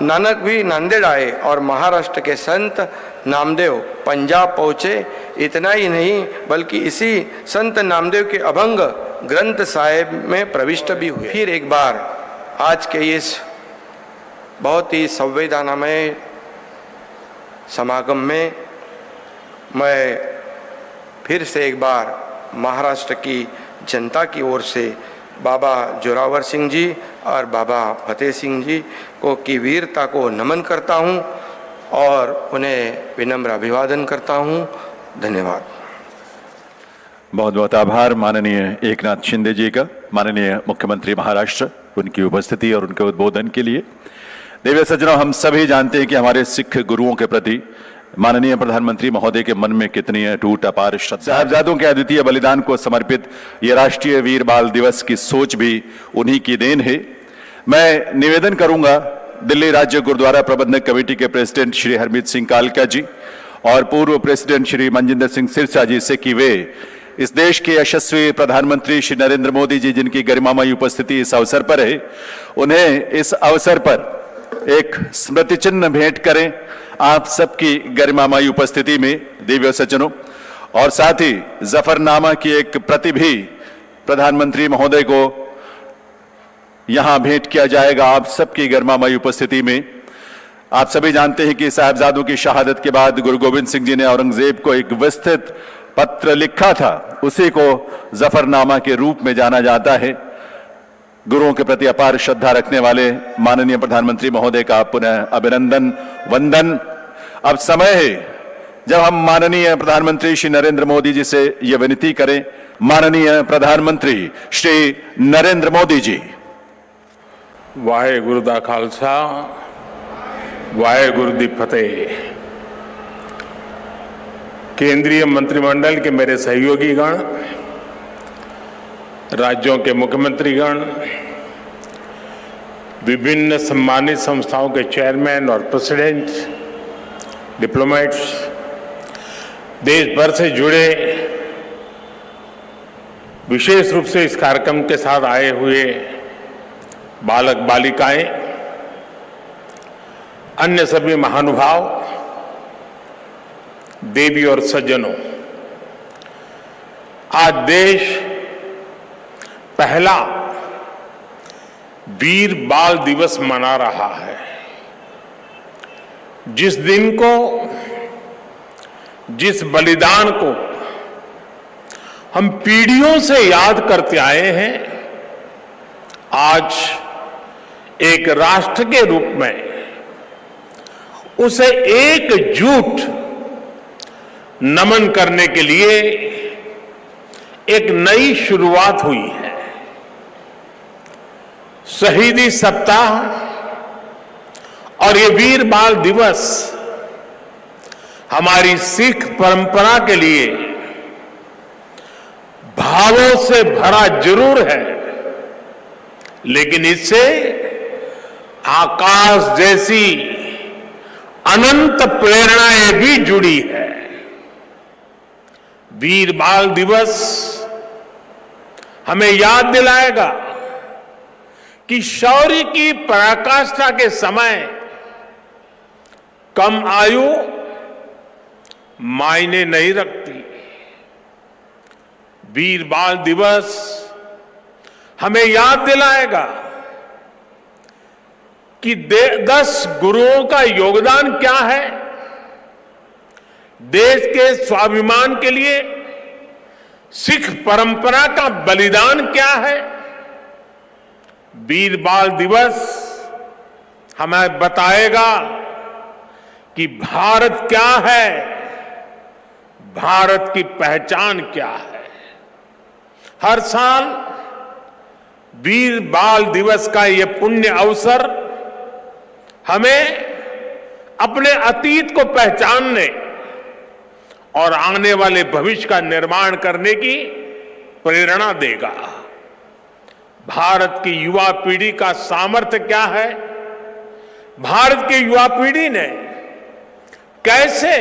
नानक भी नांदेड़ आए और महाराष्ट्र के संत नामदेव पंजाब पहुंचे। इतना ही नहीं बल्कि इसी संत नामदेव के अभंग ग्रंथ साहिब में प्रविष्ट भी हुए। फिर एक बार आज के इस बहुत ही संवेदनामय समागम में मैं फिर से एक बार महाराष्ट्र की जनता की ओर से बाबा जोरावर सिंह जी और बाबा फतेह सिंह जी को की वीरता को नमन करता हूं और उन्हें विनम्र अभिवादन करता हूं। धन्यवाद। बहुत बहुत आभार माननीय एकनाथ शिंदे जी का, माननीय मुख्यमंत्री महाराष्ट्र, उनकी उपस्थिति और उनके उद्बोधन के लिए। देवी सज्जनों, हम सभी जानते हैं कि हमारे सिख गुरुओं के प्रति माननीय प्रधानमंत्री महोदय के मन में कितनी अटूट अपार श्रद्धा। साहिबजादों के अद्वितीय बलिदान को समर्पित ये राष्ट्रीय वीर बाल दिवस की सोच भी उन्हीं की देन है। मैं निवेदन करूंगा दिल्ली राज्य गुरुद्वारा प्रबंधक कमेटी के प्रेसिडेंट श्री हरमीत सिंह कालका जी और पूर्व प्रेसिडेंट श्री मनजिंदर सिंह सिरसा जी से कि वे इस देश के यशस्वी प्रधानमंत्री श्री नरेंद्र मोदी जी, जिनकी गरिमामयी उपस्थिति इस अवसर पर है, उन्हें इस अवसर पर एक स्मृति चिन्ह भेंट करें आप सबकी गरिमामयी उपस्थिति में दिव्य सज्जनों, और साथ ही जफरनामा की एक प्रति भी प्रधानमंत्री महोदय को यहां भेंट किया जाएगा आप सबकी गरिमामयी उपस्थिति में। आप सभी जानते हैं कि साहिबजादों की शहादत के बाद गुरु गोविंद सिंह जी ने औरंगजेब को एक विस्तृत पत्र लिखा था, उसी को जफरनामा के रूप में जाना जाता है। गुरुओं के प्रति अपार श्रद्धा रखने वाले माननीय प्रधानमंत्री महोदय का पुनः अभिनंदन वंदन। अब समय है जब हम माननीय प्रधानमंत्री श्री नरेंद्र मोदी जी से यह विनती करें। माननीय प्रधानमंत्री श्री नरेंद्र मोदी जी। वाहेगुरु दा खालसा, वाहेगुरु दी फतेह। केंद्रीय मंत्रिमंडल के मेरे सहयोगी गण, राज्यों के मुख्यमंत्रीगण, विभिन्न सम्मानित संस्थाओं के चेयरमैन और प्रेसिडेंट, डिप्लोमेट्स, देश भर से जुड़े विशेष रूप से इस कार्यक्रम के साथ आए हुए बालक बालिकाएं, अन्य सभी महानुभाव, देवी और सज्जनों, आज देश पहला वीर बाल दिवस मना रहा है। जिस दिन को, जिस बलिदान को हम पीढ़ियों से याद करते आए हैं, आज एक राष्ट्र के रूप में उसे एकजुट नमन करने के लिए एक नई शुरुआत हुई है। शहीदी सप्ताह और ये वीर बाल दिवस हमारी सिख परंपरा के लिए भावों से भरा जरूर है, लेकिन इससे आकाश जैसी अनंत प्रेरणाएं भी जुड़ी है। वीर बाल दिवस हमें याद दिलाएगा कि शौर्य की पराकाष्ठा के समय कम आयु मायने नहीं रखती। वीर बाल दिवस हमें याद दिलाएगा कि 10 गुरुओं का योगदान क्या है, देश के स्वाभिमान के लिए सिख परंपरा का बलिदान क्या है। वीर बाल दिवस हमें बताएगा कि भारत क्या है, भारत की पहचान क्या है। हर साल वीर बाल दिवस का यह पुण्य अवसर हमें अपने अतीत को पहचानने और आने वाले भविष्य का निर्माण करने की प्रेरणा देगा। भारत की युवा पीढ़ी का सामर्थ्य क्या है, भारत की युवा पीढ़ी ने कैसे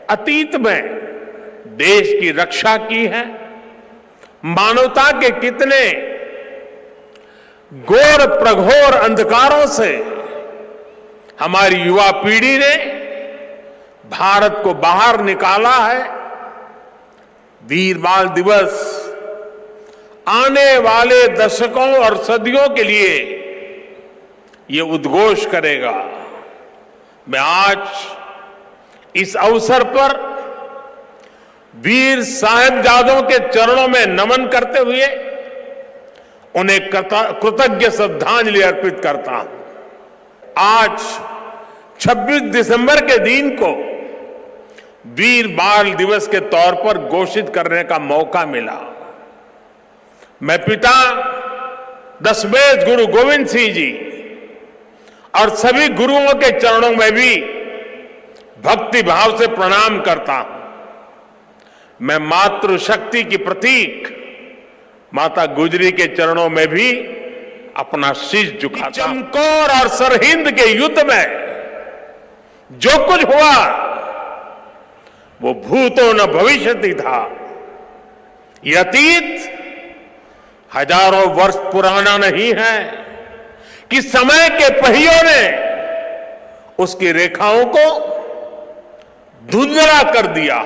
अतीत में देश की रक्षा की है, मानवता के कितने घोर प्रघोर अंधकारों से हमारी युवा पीढ़ी ने भारत को बाहर निकाला है। वीर बाल दिवस आने वाले दशकों और सदियों के लिए ये उद्घोष करेगा। मैं आज इस अवसर पर वीर साहिबजादों के चरणों में नमन करते हुए उन्हें कृतज्ञ श्रद्धांजलि अर्पित करता हूं। आज 26 दिसंबर के दिन को वीर बाल दिवस के तौर पर घोषित करने का मौका मिला। मैं पिता दशमेश गुरु गोविंद सिंह जी और सभी गुरुओं के चरणों में भी भक्ति भाव से प्रणाम करता हूं। मैं मातृशक्ति की प्रतीक माता गुजरी के चरणों में भी अपना शीश झुकाता हूं। चमकौर और सरहिंद के युद्ध में जो कुछ हुआ वो भूतो न भविष्यति था। यह अतीत हजारों वर्ष पुराना नहीं है कि समय के पहियों ने उसकी रेखाओं को धुंधला कर दिया।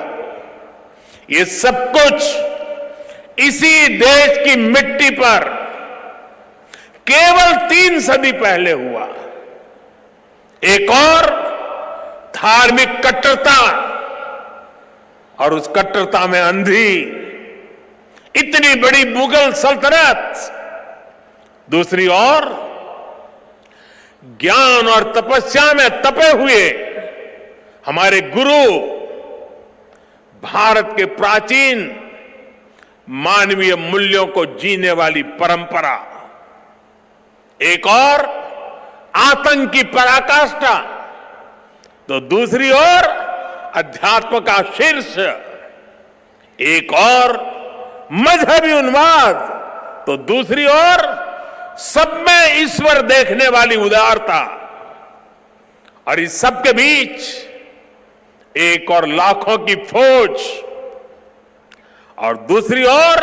ये सब कुछ इसी देश की मिट्टी पर केवल 3 सदी पहले हुआ। एक और धार्मिक कट्टरता और उस कट्टरता में अंधी इतनी बड़ी मुगल सल्तनत, दूसरी ओर ज्ञान और तपस्या में तपे हुए हमारे गुरु, भारत के प्राचीन मानवीय मूल्यों को जीने वाली परंपरा, एक और आतंक की पराकाष्ठा, तो दूसरी ओर अध्यात्म का शीर्ष, एक और मजहबी उन्माद, तो दूसरी ओर सब में ईश्वर देखने वाली उदारता, और इस सब के बीच एक और लाखों की फौज, और दूसरी ओर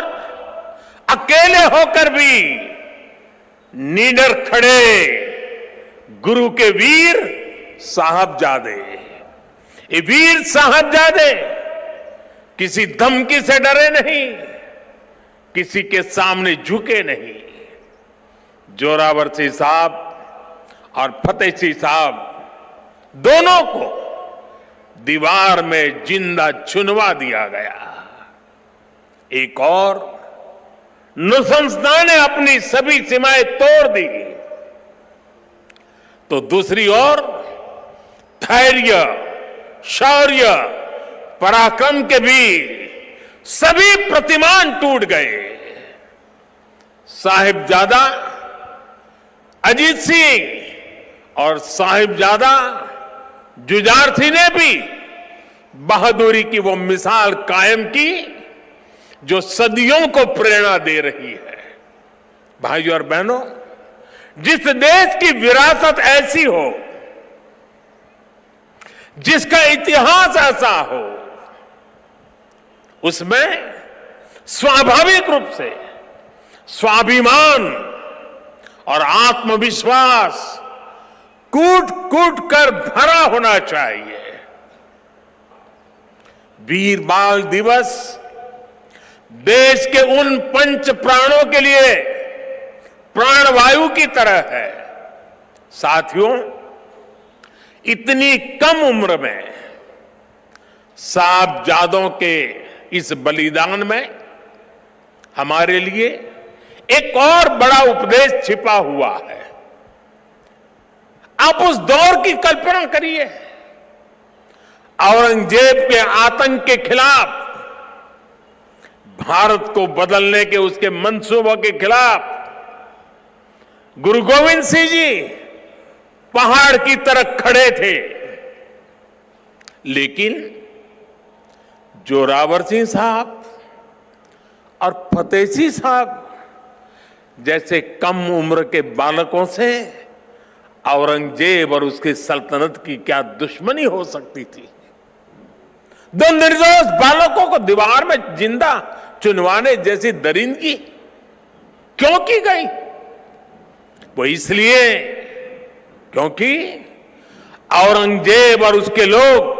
अकेले होकर भी निडर खड़े गुरु के वीर साहबजादे। ये वीर साहबजादे किसी धमकी से डरे नहीं, किसी के सामने झुके नहीं। जोरावर सिंह साहब और फतेह सिंह साहब दोनों को दीवार में जिंदा चुनवा दिया गया। एक और नृशंसता ने अपनी सभी सीमाएं तोड़ दी, तो दूसरी ओर धैर्य, शौर्य, पराक्रम के भी सभी प्रतिमान टूट गए। साहिबजादा अजीत सिंह और साहिबजादा जुझार सिंह ने भी बहादुरी की वो मिसाल कायम की जो सदियों को प्रेरणा दे रही है। भाइयों और बहनों, जिस देश की विरासत ऐसी हो, जिसका इतिहास ऐसा हो, उसमें स्वाभाविक रूप से स्वाभिमान और आत्मविश्वास कूट कूट कर भरा होना चाहिए। वीर बाल दिवस देश के उन पंच प्राणों के लिए प्राणवायु की तरह है। साथियों, इतनी कम उम्र में साहबजादों के इस बलिदान में हमारे लिए एक और बड़ा उपदेश छिपा हुआ है। आप उस दौर की कल्पना करिए, औरंगजेब के आतंक के खिलाफ, भारत को बदलने के उसके मंसूबों के खिलाफ गुरु गोविंद सिंह जी पहाड़ की तरह खड़े थे, लेकिन जोरावर सिंह साहब और फतेह सिंह साहब जैसे कम उम्र के बालकों से औरंगजेब और उसकी सल्तनत की क्या दुश्मनी हो सकती थी। दो निर्दोष बालकों को दीवार में जिंदा चुनवाने जैसी दरिंदगी क्यों की गई? वो इसलिए क्योंकि औरंगजेब और उसके लोग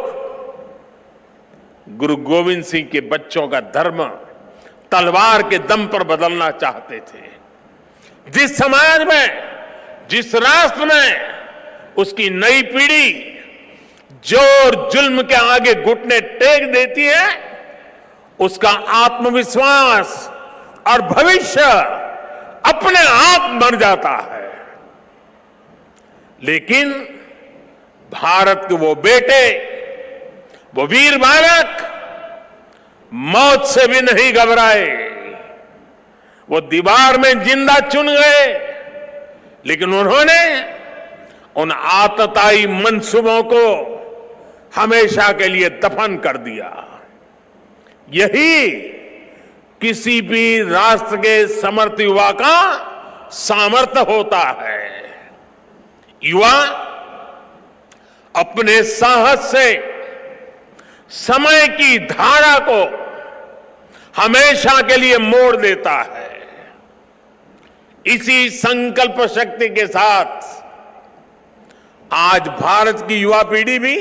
गुरु गोविंद सिंह के बच्चों का धर्म तलवार के दम पर बदलना चाहते थे। जिस समाज में, जिस राष्ट्र में उसकी नई पीढ़ी जोर जुल्म के आगे घुटने टेक देती है, उसका आत्मविश्वास और भविष्य अपने आप बन जाता है। लेकिन भारत के वो बेटे, वो वीर बालक मौत से भी नहीं घबराए। वो दीवार में जिंदा चुन गए, लेकिन उन्होंने उन आतताई मंसूबों को हमेशा के लिए दफन कर दिया। यही किसी भी राष्ट्र के समर्थ युवा का सामर्थ्य होता है। युवा अपने साहस से समय की धारा को हमेशा के लिए मोड़ देता है। इसी संकल्प शक्ति के साथ आज भारत की युवा पीढ़ी भी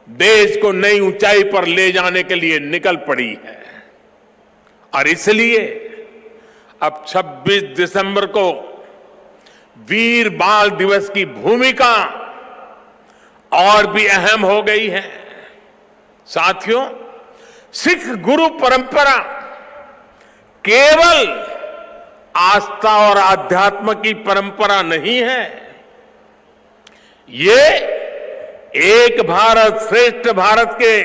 देश को नई ऊंचाई पर ले जाने के लिए निकल पड़ी है। और इसलिए अब 26 दिसंबर को वीर बाल दिवस की भूमिका और भी अहम हो गई है। साथियों, सिख गुरु परंपरा केवल आस्था और आध्यात्म की परंपरा नहीं है, ये एक भारत श्रेष्ठ भारत के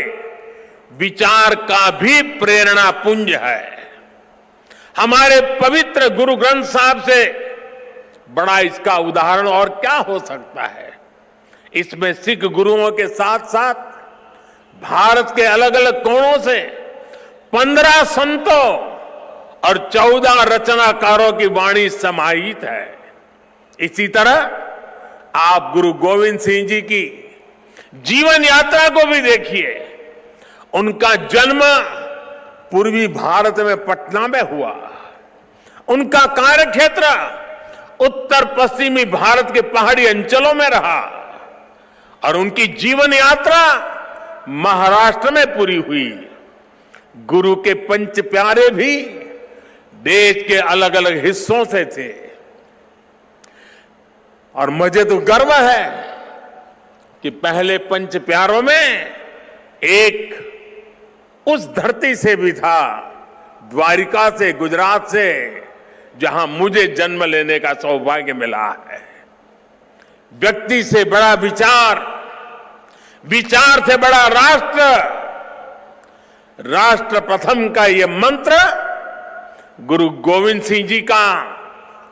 विचार का भी प्रेरणा पुंज है। हमारे पवित्र गुरु ग्रंथ साहब से बड़ा इसका उदाहरण और क्या हो सकता है। इसमें सिख गुरुओं के साथ साथ भारत के अलग अलग कोणों से 15 संतों और 14 रचनाकारों की वाणी समाहित है। इसी तरह आप गुरु गोविंद सिंह जी की जीवन यात्रा को भी देखिए। उनका जन्म पूर्वी भारत में पटना में हुआ। उनका कार्यक्षेत्र उत्तर पश्चिमी भारत के पहाड़ी अंचलों में रहा और उनकी जीवन यात्रा महाराष्ट्र में पूरी हुई। गुरु के पंच प्यारे भी देश के अलग अलग हिस्सों से थे। और मुझे तो गर्व है कि पहले पंच प्यारों में एक उस धरती से भी था, द्वारिका से, गुजरात से, जहां मुझे जन्म लेने का सौभाग्य मिला है। व्यक्ति से बड़ा विचार, विचार से बड़ा राष्ट्र, राष्ट्र प्रथम का यह मंत्र गुरु गोविंद सिंह जी का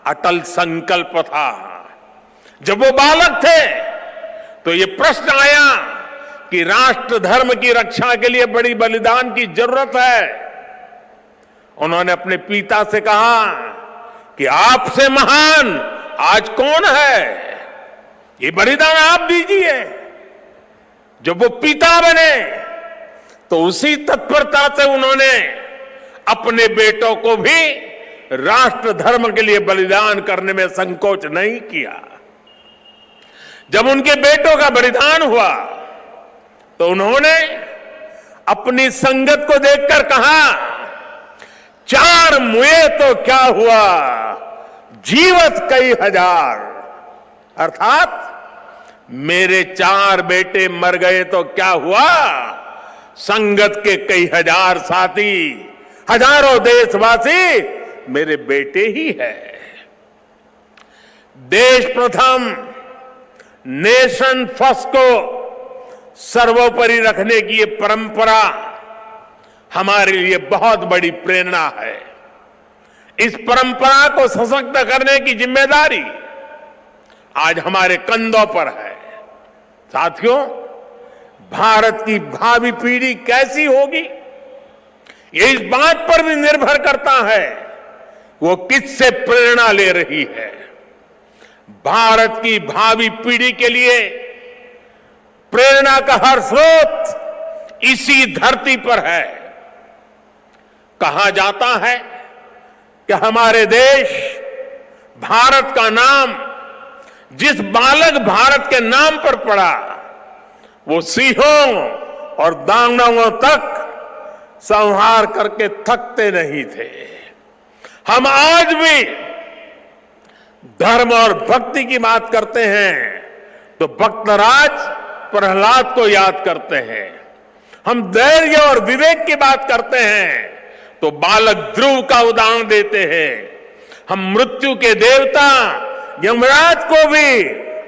अटल संकल्प था। जब वो बालक थे तो ये प्रश्न आया कि राष्ट्र धर्म की रक्षा के लिए बड़ी बलिदान की जरूरत है। उन्होंने अपने पिता से कहा कि आपसे महान आज कौन है, ये बलिदान आप दीजिए। जब वो पिता बने तो उसी तत्परता से उन्होंने अपने बेटों को भी राष्ट्र धर्म के लिए बलिदान करने में संकोच नहीं किया। जब उनके बेटों का बलिदान हुआ तो उन्होंने अपनी संगत को देखकर कहा, 4 मुए तो क्या हुआ, जीवत कई हजार। अर्थात मेरे 4 बेटे मर गए तो क्या हुआ, संगत के कई हजार साथी, हजारों देशवासी मेरे बेटे ही है। देश प्रथम, नेशन फर्स्ट को सर्वोपरि रखने की ये परंपरा हमारे लिए बहुत बड़ी प्रेरणा है। इस परंपरा को सशक्त करने की जिम्मेदारी आज हमारे कंधों पर है। साथियों, भारत की भावी पीढ़ी कैसी होगी, ये इस बात पर भी निर्भर करता है वो किससे प्रेरणा ले रही है। भारत की भावी पीढ़ी के लिए प्रेरणा का हर स्रोत इसी धरती पर है। कहा जाता है कि हमारे देश भारत का नाम जिस बालक भारत के नाम पर पड़ा, वो सिंहों और दानवों तक संहार करके थकते नहीं थे। हम आज भी धर्म और भक्ति की बात करते हैं तो भक्तराज प्रहलाद को याद करते हैं, हम धैर्य और विवेक की बात करते हैं तो बालक ध्रुव का उदाहरण देते हैं। हम मृत्यु के देवता यमराज को भी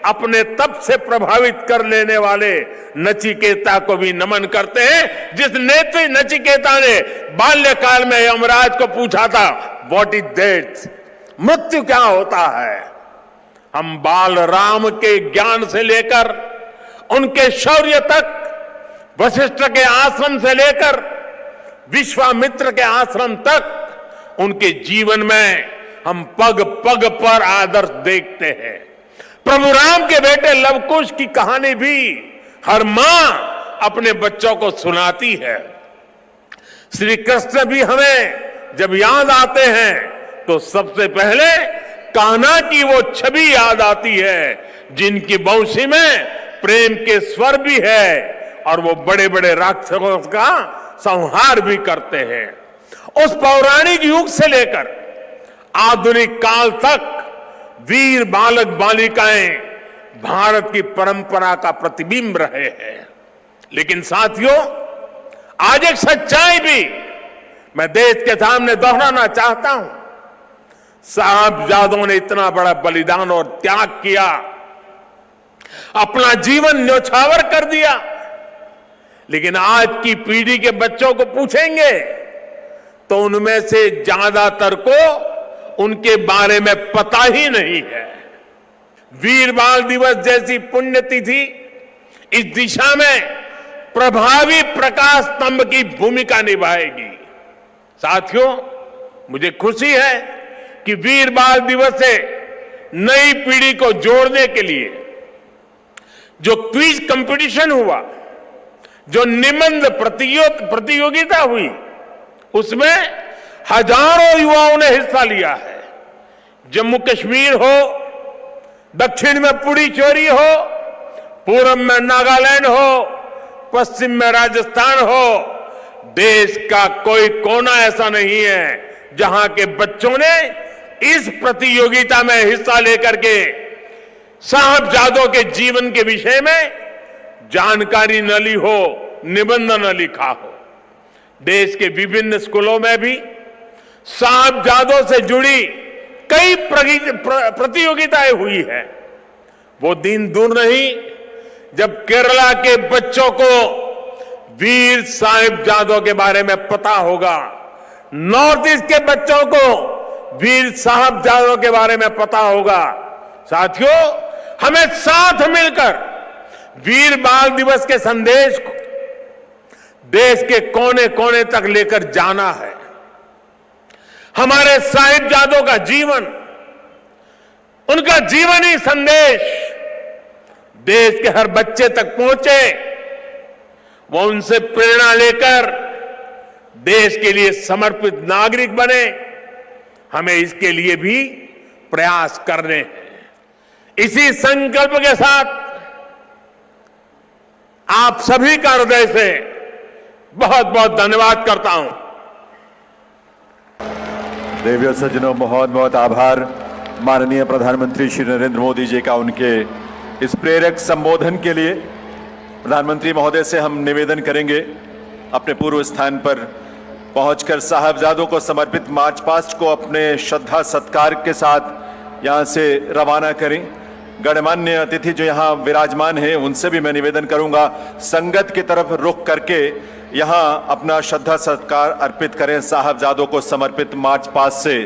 अपने तप से प्रभावित कर लेने वाले नचिकेता को भी नमन करते हैं, जिस नेत्री नचिकेता ने बाल्यकाल में यमराज को पूछा था, व्हाट इज डेथ, मृत्यु क्या होता है। हम बाल राम के ज्ञान से लेकर उनके शौर्य तक, वशिष्ठ के आश्रम से लेकर विश्वामित्र के आश्रम तक, उनके जीवन में हम पग पग पर आदर्श देखते हैं। प्रभु राम के बेटे लवकुश की कहानी भी हर मां अपने बच्चों को सुनाती है। श्री कृष्ण भी हमें जब याद आते हैं तो सबसे पहले कान्हा की वो छवि याद आती है, जिनकी बंशी में प्रेम के स्वर भी है और वो बड़े बड़े राक्षसों का संहार भी करते हैं। उस पौराणिक युग से लेकर आधुनिक काल तक वीर बालक बालिकाएं भारत की परंपरा का प्रतिबिंब रहे हैं। लेकिन साथियों, आज एक सच्चाई भी मैं देश के सामने दोहराना चाहता हूं। साहबजादों ने इतना बड़ा बलिदान और त्याग किया, अपना जीवन न्योछावर कर दिया, लेकिन आज की पीढ़ी के बच्चों को पूछेंगे तो उनमें से ज्यादातर को उनके बारे में पता ही नहीं है। वीर बाल दिवस जैसी पुण्यतिथि इस दिशा में प्रभावी प्रकाश स्तंभ की भूमिका निभाएगी। साथियों, मुझे खुशी है कि वीर बाल दिवस से नई पीढ़ी को जोड़ने के लिए जो क्विज कंपटीशन हुआ, जो निबंध प्रतियोगिता हुई, उसमें हजारों युवाओं ने हिस्सा लिया है। जम्मू कश्मीर हो, दक्षिण में पुडुचेरी हो, पूर्व में नागालैंड हो, पश्चिम में राजस्थान हो, देश का कोई कोना ऐसा नहीं है जहां के बच्चों ने इस प्रतियोगिता में हिस्सा लेकर के साहबजादों के जीवन के विषय में जानकारी न ली हो, निबंध न लिखा हो। देश के विभिन्न स्कूलों में भी साहबजादों से जुड़ी कई प्रतियोगिताएं हुई है। वो दिन दूर नहीं जब केरला के बच्चों को वीर साहिबजादों के बारे में पता होगा, नॉर्थ ईस्ट के बच्चों को वीर साहिबजादों के बारे में पता होगा। साथियों, हमें साथ मिलकर वीर बाल दिवस के संदेश को देश के कोने कोने तक लेकर जाना है। हमारे साहिबजादों का जीवन, उनका जीवनी संदेश देश के हर बच्चे तक पहुंचे, वो उनसे प्रेरणा लेकर देश के लिए समर्पित नागरिक बने। हमें इसके लिए भी प्रयास करने हैं। इसी संकल्प के साथ आप सभी का हृदय से बहुत बहुत धन्यवाद करता हूं। देवियों सज्जनों, बहुत बहुत आभार माननीय प्रधानमंत्री श्री नरेंद्र मोदी जी का उनके इस प्रेरक संबोधन के लिए। प्रधानमंत्री महोदय से हम निवेदन करेंगे अपने पूर्व स्थान पर पहुंचकर साहबजादों को समर्पित मार्च पास्ट को अपने श्रद्धा सत्कार के साथ यहां से रवाना करें। गणमान्य अतिथि जो यहाँ विराजमान हैं उनसे भी मैं निवेदन करूंगा संगत की तरफ रुख करके यहाँ अपना श्रद्धा सत्कार अर्पित करें साहबजादों को समर्पित मार्च पास्ट से,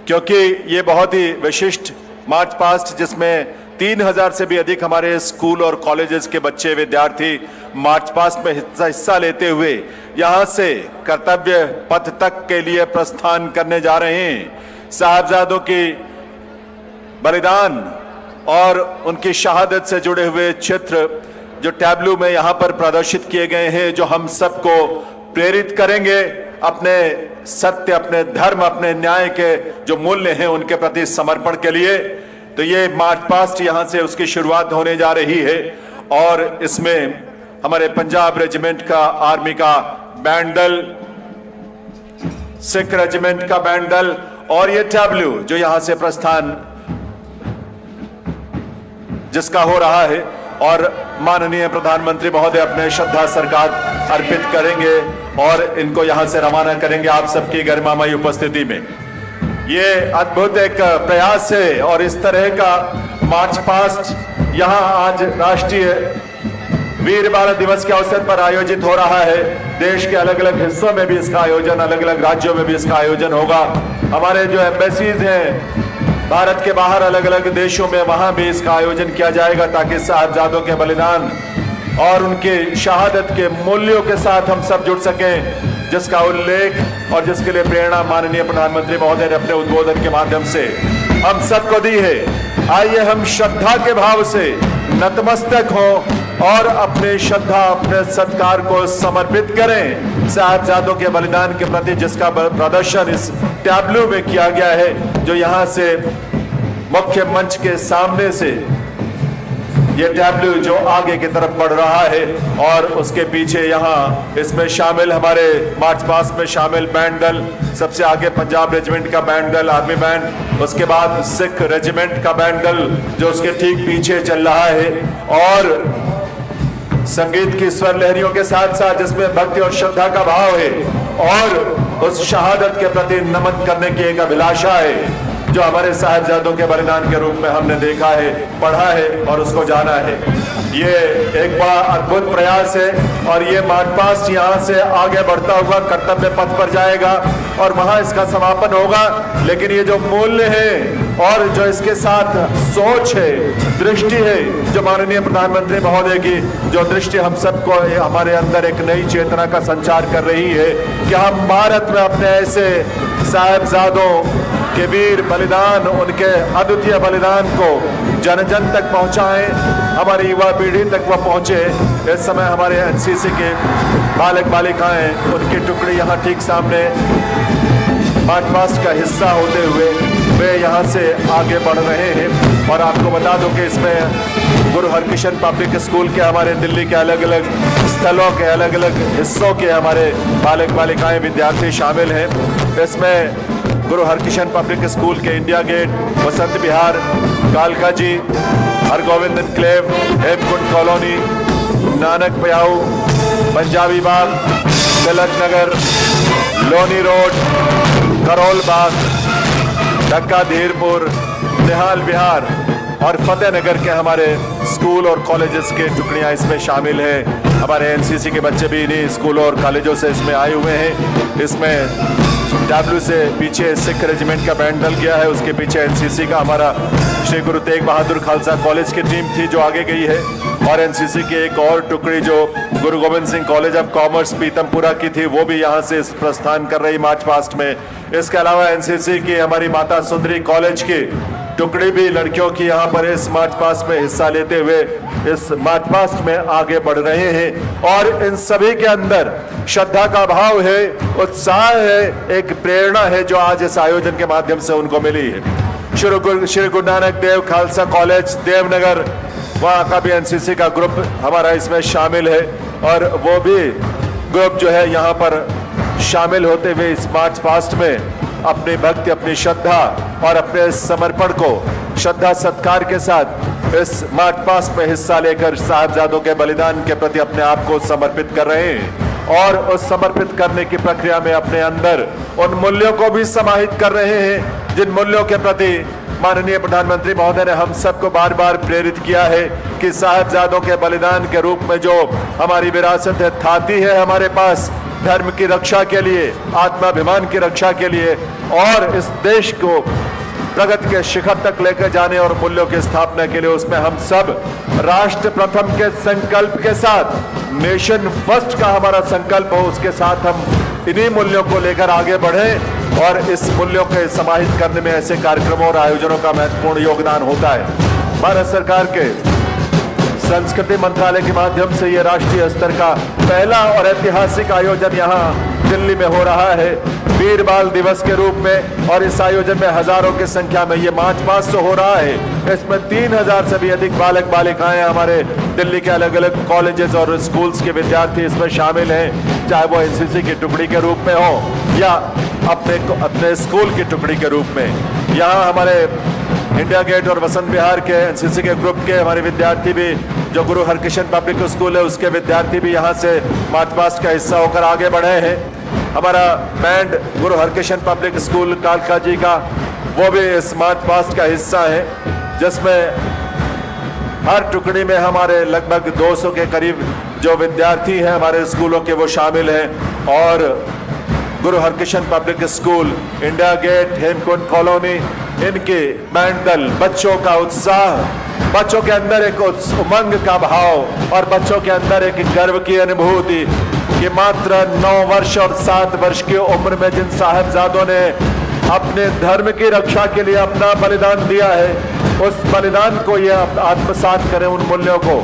क्योंकि ये बहुत ही विशिष्ट मार्च पास्ट जिसमें 3000 से भी अधिक हमारे स्कूल और कॉलेजेस के बच्चे विद्यार्थी मार्च पास्ट में हिस्सा लेते हुए यहाँ से कर्तव्य पथ तक के लिए प्रस्थान करने जा रहे हैं। साहबजादों की बलिदान और उनकी शहादत से जुड़े हुए चित्र जो टैब्लू में यहाँ पर प्रदर्शित किए गए हैं, जो हम सबको प्रेरित करेंगे अपने सत्य, अपने धर्म, अपने न्याय के जो मूल्य हैं उनके प्रति समर्पण के लिए। तो ये मार्च पास्ट यहाँ से उसकी शुरुआत होने जा रही है और इसमें हमारे पंजाब रेजिमेंट का, आर्मी का बैंड दल, सिख रेजिमेंट का बैंड दल और ये टैब्लू जो यहाँ से प्रस्थान जिसका हो रहा है और माननीय प्रधानमंत्री महोदय अपने श्रद्धा सरकार अर्पित करेंगे और इनको यहां से रवाना करेंगे आप सबकी गरिमामयी उपस्थिति में। ये अद्भुत एक प्रयास है और इस तरह का मार्च पास्ट यहां आज राष्ट्रीय वीर बाल दिवस के अवसर पर आयोजित हो रहा है। देश के अलग अलग हिस्सों में भी इसका आयोजन, अलग अलग राज्यों में भी इसका आयोजन होगा। हमारे जो एम्बेसीज हैं भारत के बाहर अलग अलग देशों में, वहां भी इसका आयोजन किया जाएगा ताकि साहिबजादों के बलिदान और उनके शहादत के मूल्यों के साथ हम सब जुड़ सकें, जिसका उल्लेख और जिसके लिए प्रेरणा माननीय प्रधानमंत्री महोदय ने अपने उद्बोधन के माध्यम से हम सबको दी है। आइए हम श्रद्धा के भाव से नतमस्तक हों और अपने श्रद्धा, अपने सत्कार को समर्पित करें साहिबजादों के बलिदान के प्रति, जिसका प्रदर्शन इस टैब्लू में किया गया है, जो यहाँ से मुख्य मंच के सामने से ये टैब्लू जो आगे की तरफ बढ़ रहा है और उसके पीछे यहाँ इसमें शामिल हमारे मार्च पास्ट में शामिल बैंड दल, सबसे आगे पंजाब रेजिमेंट का बैंड दल, आर्मी बैंड, उसके बाद सिख रेजिमेंट का बैंड दल जो उसके ठीक पीछे चल रहा है, और संगीत की स्वर लहरियों के साथ साथ जिसमें भक्ति और श्रद्धा का भाव है और उस शहादत के प्रति नमन करने की एक अभिलाषा है जो हमारे साहिबजादों के बलिदान के रूप में हमने देखा है, पढ़ा है और उसको जाना है। ये एक बड़ा अद्भुत प्रयास है और ये मार्च पास्ट यहाँ से आगे बढ़ता हुआ कर्तव्य पथ पर जाएगा और वहाँ इसका समापन होगा। लेकिन ये जो मूल्य है और जो इसके साथ सोच है, दृष्टि है, जो माननीय प्रधानमंत्री महोदय की जो दृष्टि हम सबको हमारे अंदर एक नई चेतना का संचार कर रही है कि हम भारत में अपने ऐसे साहिबजादों के वीर बलिदान, उनके अद्वितीय बलिदान को जन जन तक पहुंचाएं, हमारी युवा पीढ़ी तक वह पहुंचे। इस समय हमारे एनसीसी के बालक बालिकाएं, उनकी टुकड़ी यहाँ ठीक सामने मार्च पास्ट का हिस्सा होते हुए वे यहाँ से आगे बढ़ रहे हैं। और आपको बता दूं कि इसमें गुरु हरकिशन पब्लिक स्कूल के हमारे दिल्ली के अलग अलग स्थलों के अलग अलग हिस्सों के हमारे बालक बालिकाएं विद्यार्थी शामिल हैं। इसमें गुरु हरकिशन पब्लिक स्कूल के इंडिया गेट, वसंत विहार, कालका जी, हरगोविंद एनक्लेव, हेमकुंड कॉलोनी, नानक प्याऊ, पंजाबी बाग, तिलक नगर, लोनी रोड, करोल बाग, ढक्का धीरपुर, निहाल विहार और फतेह नगर के हमारे स्कूल और कॉलेजेस के टुकड़ियां इसमें शामिल हैं। हमारे एनसीसी के बच्चे भी इन्हीं स्कूलों और कॉलेजों से इसमें आए हुए हैं। इसमें डब्ल्यू से पीछे सिख रेजिमेंट का बैंड डल गया है, उसके पीछे एनसीसी का हमारा श्री गुरु तेग बहादुर खालसा कॉलेज की टीम थी जो आगे गई है, और एनसीसी की एक और टुकड़ी जो गुरु Govind Singh college of commerce Pitampura की थी वो भी यहाँ से प्रस्थान कर रही मार्च पास्ट में। इसके अलावा एनसीसी की हमारी माता सुंदरी कॉलेज की टुकड़ी भी लड़कियों की यहाँ पर इस मार्च पास्ट में हिस्सा लेते हुए इस मार्च पास्ट में आगे बढ़ रहे हैं। और इन सभी के अंदर श्रद्धा का भाव है, उत्साह है, एक प्रेरणा है जो आज इस आयोजन के माध्यम से उनको मिली है। श्री गुरु नानक देव खालसा कॉलेज देवनगर, वहाँ का भी एनसीसी का ग्रुप हमारा इसमें शामिल है और वो भी ग्रुप जो है यहाँ पर शामिल होते हुए इस मार्च पास्ट में अपनी भक्ति, अपनी श्रद्धा और अपने समर्पण को श्रद्धा सत्कार के साथ इस मार्च पास्ट में हिस्सा लेकर साहिबजादों के बलिदान के प्रति अपने आप को समर्पित कर रहे हैं और उस समर्पित करने की प्रक्रिया में अपने अंदर उन मूल्यों को भी समाहित कर रहे हैं जिन मूल्यों के प्रति माननीय प्रधानमंत्री महोदय ने हम सबको बार बार प्रेरित किया है कि साहिबजादों के बलिदान के रूप में जो हमारी विरासत है, थाती है हमारे पास धर्म की रक्षा के लिए, आत्माभिमान की रक्षा के लिए और इस देश को प्रगति के शिखर तक लेकर जाने और मूल्यों की स्थापना के लिए, उसमें हम सब राष्ट्र प्रथम के संकल्प के साथ नेशन फर्स्ट का हमारा संकल्प हो, उसके साथ हम इन्हीं मूल्यों को लेकर आगे बढ़े और इस मूल्यों के समाहित करने में ऐसे कार्यक्रमों और आयोजनों का महत्वपूर्ण योगदान होता है। भारत सरकार के संस्कृति मंत्रालय के माध्यम से ये राष्ट्रीय स्तर का पहला और ऐतिहासिक आयोजन यहाँ दिल्ली में हो रहा है वीर बाल दिवस के रूप में, और इस आयोजन में हजारों की संख्या में ये मार्च पास्ट हो रहा है। इसमें 3000 से भी अधिक बालक बालिकाएं हमारे दिल्ली के अलग अलग कॉलेजेस और स्कूल्स के विद्यार्थी इसमें शामिल हैं, चाहे वो एनसीसी की टुकड़ी के रूप में हो या अपने स्कूल की टुकड़ी के रूप में। यहाँ हमारे इंडिया गेट और वसंत विहार के एनसीसी के ग्रुप के हमारे विद्यार्थी भी जो गुरु हरकिशन पब्लिक स्कूल है उसके विद्यार्थी भी यहाँ से मार्च पास्ट का हिस्सा होकर आगे बढ़े हैं। हमारा बैंड गुरु हरकिशन पब्लिक स्कूल कालका जी का, वो भी इस मार्च पास्ट का हिस्सा है, जिसमें हर टुकड़ी में हमारे लगभग 200 के करीब जो विद्यार्थी हैं हमारे स्कूलों के वो शामिल हैं। और Guru Harkishan public school, India gate, Hemkund colony, इनके बैंड दल, बच्चों का उत्साह, बच्चों के अंदर एक उमंग का भाव और बच्चों के अंदर एक गर्व की अनुभूति कि मात्र 9 वर्ष और 7 वर्ष की उम्र में जिन साहिबजादों ने अपने धर्म की रक्षा के लिए अपना बलिदान दिया है, उस बलिदान को ये आत्मसात करें, उन मूल्यों को,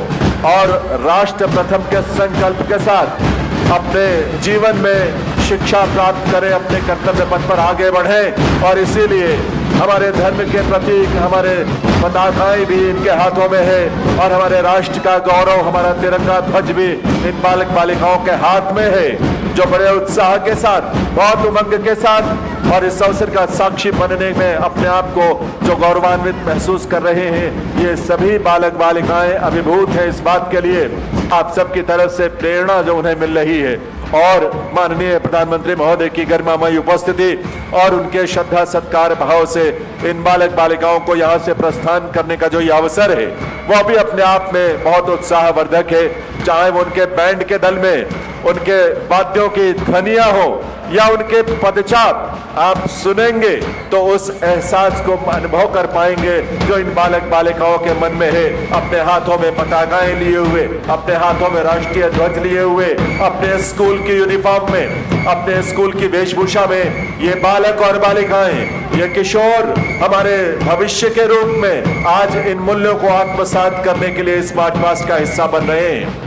और राष्ट्र प्रथम के संकल्प के साथ अपने जीवन में शिक्षा प्राप्त करें, अपने कर्तव्य पथ पर आगे बढ़ें। और इसीलिए हमारे धर्म के प्रतीक, हमारे पताकाएं भी इनके हाथों में है और हमारे राष्ट्र का गौरव, हमारा तिरंगा ध्वज भी इन बालक बालिकाओं के हाथ में है, जो बड़े उत्साह के साथ, बहुत उमंग के साथ और इस अवसर का साक्षी बनने में अपने आप को जो गौरवान्वित महसूस कर रहे हैं। ये सभी बालक बालिकाएं अभिभूत हैं इस बात के लिए, आप सबकी तरफ से प्रेरणा जो उन्हें मिल रही है और माननीय प्रधानमंत्री महोदय की गरिमामयी उपस्थिति और उनके श्रद्धा सत्कार भाव से इन बालक बालिकाओं को यहाँ से प्रस्थान करने का जो ये अवसर है वो भी अपने आप में बहुत उत्साहवर्धक है। चाहे वो उनके बैंड के दल में उनके वाद्यों की ध्वनियां हो या उनके पदचाप आप सुनेंगे तो उस एहसास को अनुभव कर पाएंगे जो इन बालक बालिकाओं के मन में है। अपने हाथों में पताकाएं लिए हुए, अपने हाथों में राष्ट्रीय ध्वज लिए हुए, अपने स्कूल की यूनिफॉर्म में, अपने स्कूल की वेशभूषा में ये बालक और बालिकाएं, ये किशोर हमारे भविष्य के रूप में आज इन मूल्यों को आत्मसात करने के लिए स्मार्ट पास्ट का हिस्सा बन रहे हैं।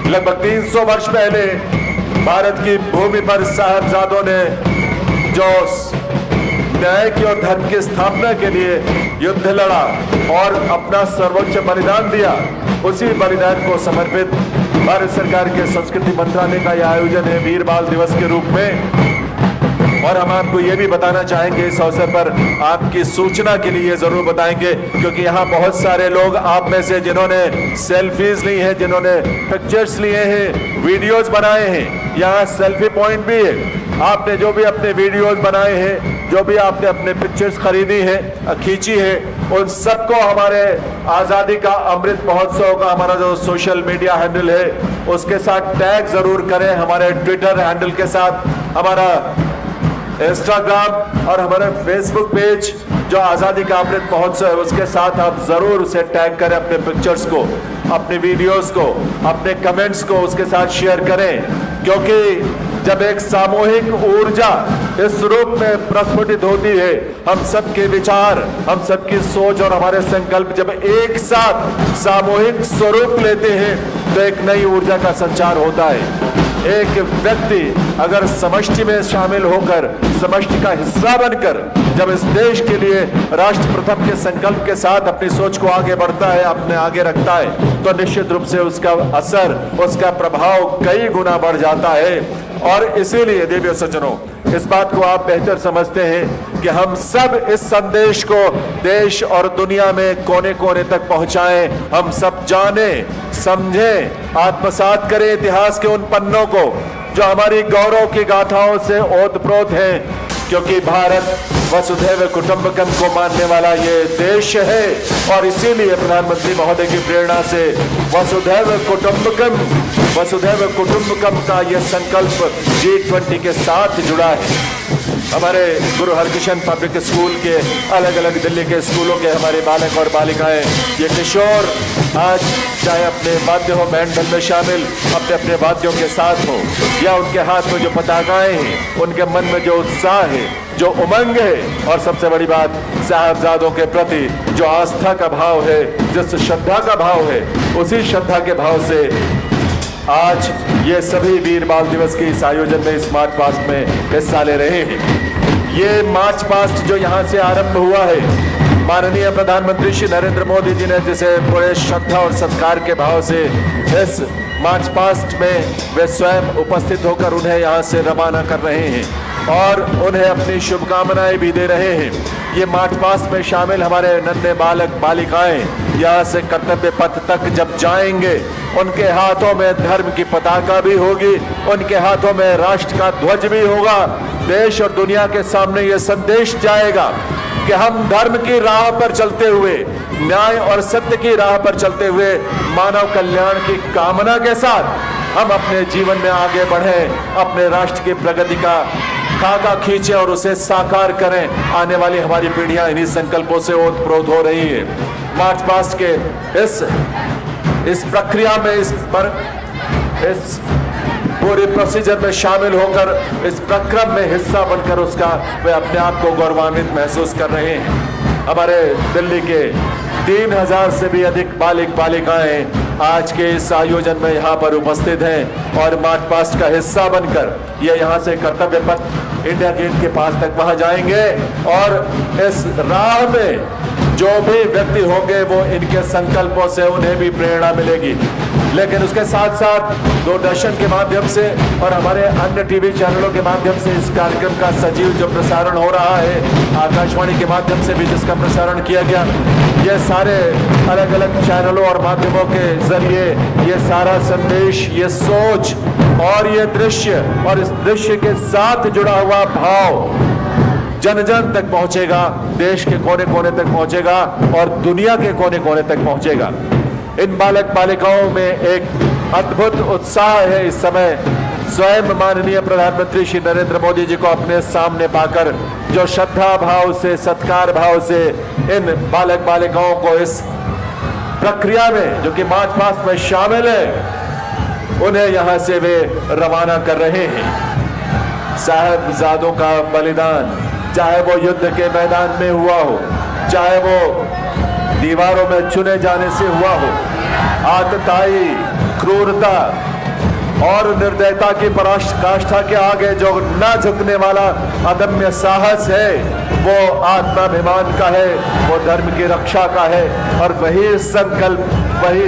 लगभग 300 वर्ष पहले भारत की भूमि पर साहिबजादों ने जो न्याय की और धर्म की स्थापना के लिए युद्ध लड़ा और अपना सर्वोच्च बलिदान दिया, उसी बलिदान को समर्पित भारत सरकार के संस्कृति मंत्रालय का यह आयोजन है वीर बाल दिवस के रूप में। और हम आपको ये भी बताना चाहेंगे इस अवसर पर, आपकी सूचना के लिए जरूर बताएंगे, क्योंकि यहाँ बहुत सारे लोग आप में से जिन्होंने सेल्फीज ली हैं, जिन्होंने पिक्चर्स लिए हैं, वीडियोस बनाए हैं, यहाँ सेल्फी पॉइंट भी है। आपने जो भी अपने वीडियोस बनाए हैं, जो भी आपने अपने पिक्चर्स खरीदी है, खींची है, उन सबको हमारे आज़ादी का अमृत महोत्सव का हमारा जो सोशल मीडिया हैंडल है उसके साथ टैग जरूर करें, हमारे ट्विटर हैंडल के साथ, हमारा इंस्टाग्राम और हमारे फेसबुक पेज जो आज़ादी का अमृत महोत्सव है उसके साथ आप जरूर उसे टैग करें, अपने पिक्चर्स को, अपने वीडियोस को, अपने कमेंट्स को उसके साथ शेयर करें। क्योंकि जब एक सामूहिक ऊर्जा इस रूप में प्रस्फुटित होती है, हम सबके विचार, हम सबकी सोच और हमारे संकल्प जब एक साथ सामूहिक स्वरूप लेते हैं तो एक नई ऊर्जा का संचार होता है। एक व्यक्ति अगर समष्टि में शामिल होकर, समष्टि का हिस्सा बनकर जब इस देश के लिए राष्ट्र प्रथम के संकल्प के साथ अपनी सोच को आगे बढ़ता है, अपने आगे रखता है, तो निश्चित रूप से उसका असर, उसका प्रभाव कई गुना बढ़ जाता है। और इसीलिए देवियों सज्जनों, इस बात को आप बेहतर समझते हैं कि हम सब इस संदेश को देश और दुनिया में कोने कोने तक पहुंचाएं, हम सब जानें, समझें, आत्मसात करें इतिहास के उन पन्नों को जो हमारी गौरव की गाथाओं से ओतप्रोत हैं। क्योंकि भारत वसुधैव कुटुंबकम को मानने वाला ये देश है और इसीलिए प्रधानमंत्री महोदय की प्रेरणा से वसुधैव कुटुंबकम का ये संकल्प G20 के साथ जुड़ा है। हमारे गुरु हरकिशन पब्लिक स्कूल के अलग अलग दिल्ली के स्कूलों के हमारे बालक और बालिकाएं, ये किशोर आज चाहे अपने वाद्य हो, बैंड दल में शामिल अपने अपने वाद्यों के साथ हो या उनके हाथ में जो पताकाएं हैं, उनके मन में जो उत्साह है, जो उमंग है और सबसे बड़ी बात साहिबजादों के प्रति जो आस्था का भाव है, जिस श्रद्धा का भाव है, उसी श्रद्धा के भाव से आज ये सभी वीर बाल दिवस के इस आयोजन में स्मार्ट पास्ट में हिस्सा ले रहे हैं। ये मार्च पास्ट जो यहाँ से आरंभ हुआ है, माननीय प्रधानमंत्री श्री नरेंद्र मोदी जी ने जिसे पूरे श्रद्धा और सत्कार के भाव से इस मार्च पास्ट में वे स्वयं उपस्थित होकर उन्हें यहाँ से रवाना कर रहे हैं। और उन्हें अपनी शुभकामनाएं भी दे रहे हैं। ये मार्च पास्ट में शामिल हमारे नन्हे बालक बालिकाएं यहाँ से कर्तव्य पथ तक जब जाएंगे, उनके हाथों में धर्म की पताका भी होगी, उनके हाथों में राष्ट्र का ध्वज भी होगा। देश और दुनिया के सामने ये संदेश जाएगा कि हम धर्म की राह पर चलते हुए, न्याय और सत्य की राह पर चलते हुए, मानव कल्याण की कामना के साथ हम अपने जीवन में आगे बढ़ें, अपने राष्ट्र की प्रगति का खाका खींचे और उसे साकार करें। आने वाली हमारी पीढ़ियां इन्हीं संकल्पों से ओतप्रोत हो रही है। मार्च पास्ट के इस प्रक्रिया में इस पूरे प्रोसीजर में शामिल होकर, इस प्रक्रम में हिस्सा बनकर उसका वे अपने आप को गौरवान्वित महसूस कर रहे हैं। हमारे दिल्ली के 3000 से भी अधिक बालिक बालिकाएं आज के इस आयोजन में यहाँ पर उपस्थित हैं और मार्च पास्ट का हिस्सा बनकर ये यहाँ से कर्तव्य पथ इंडिया गेट के पास तक वहाँ जाएंगे और इस राह में जो भी व्यक्ति होंगे वो इनके संकल्पों से उन्हें भी प्रेरणा मिलेगी। लेकिन उसके साथ साथ दूरदर्शन के माध्यम से और हमारे अन्य टीवी चैनलों के माध्यम से इस कार्यक्रम का सजीव जो प्रसारण हो रहा है, आकाशवाणी के माध्यम से भी जिसका प्रसारण किया गया, ये सारे अलग अलग चैनलों और माध्यमों के जरिए ये सारा संदेश, ये सोच और ये दृश्य और इस दृश्य के साथ जुड़ा हुआ भाव जन जन तक पहुंचेगा, देश के कोने कोने तक पहुंचेगा और दुनिया के कोने कोने तक पहुंचेगा। इन बालक बालिकाओं में एक अद्भुत उत्साह है। इस समय स्वयं माननीय प्रधानमंत्री श्री नरेंद्र मोदी जी को अपने सामने पाकर जो श्रद्धा भाव से, सत्कार भाव से इन बालक बालिकाओं को इस प्रक्रिया में जो कि मार्च पास्ट में शामिल है, उन्हें यहाँ से वे रवाना कर रहे हैं। साहबजादों का बलिदान, चाहे वो युद्ध के मैदान में हुआ हो, चाहे वो दीवारों में चुने जाने से हुआ हो, आतताई, क्रूरता और निर्दयता की पराकाष्ठा के आगे जो न झुकने वाला अदम्य साहस है, वो आत्माभिमान का है, वो धर्म की रक्षा का है और वही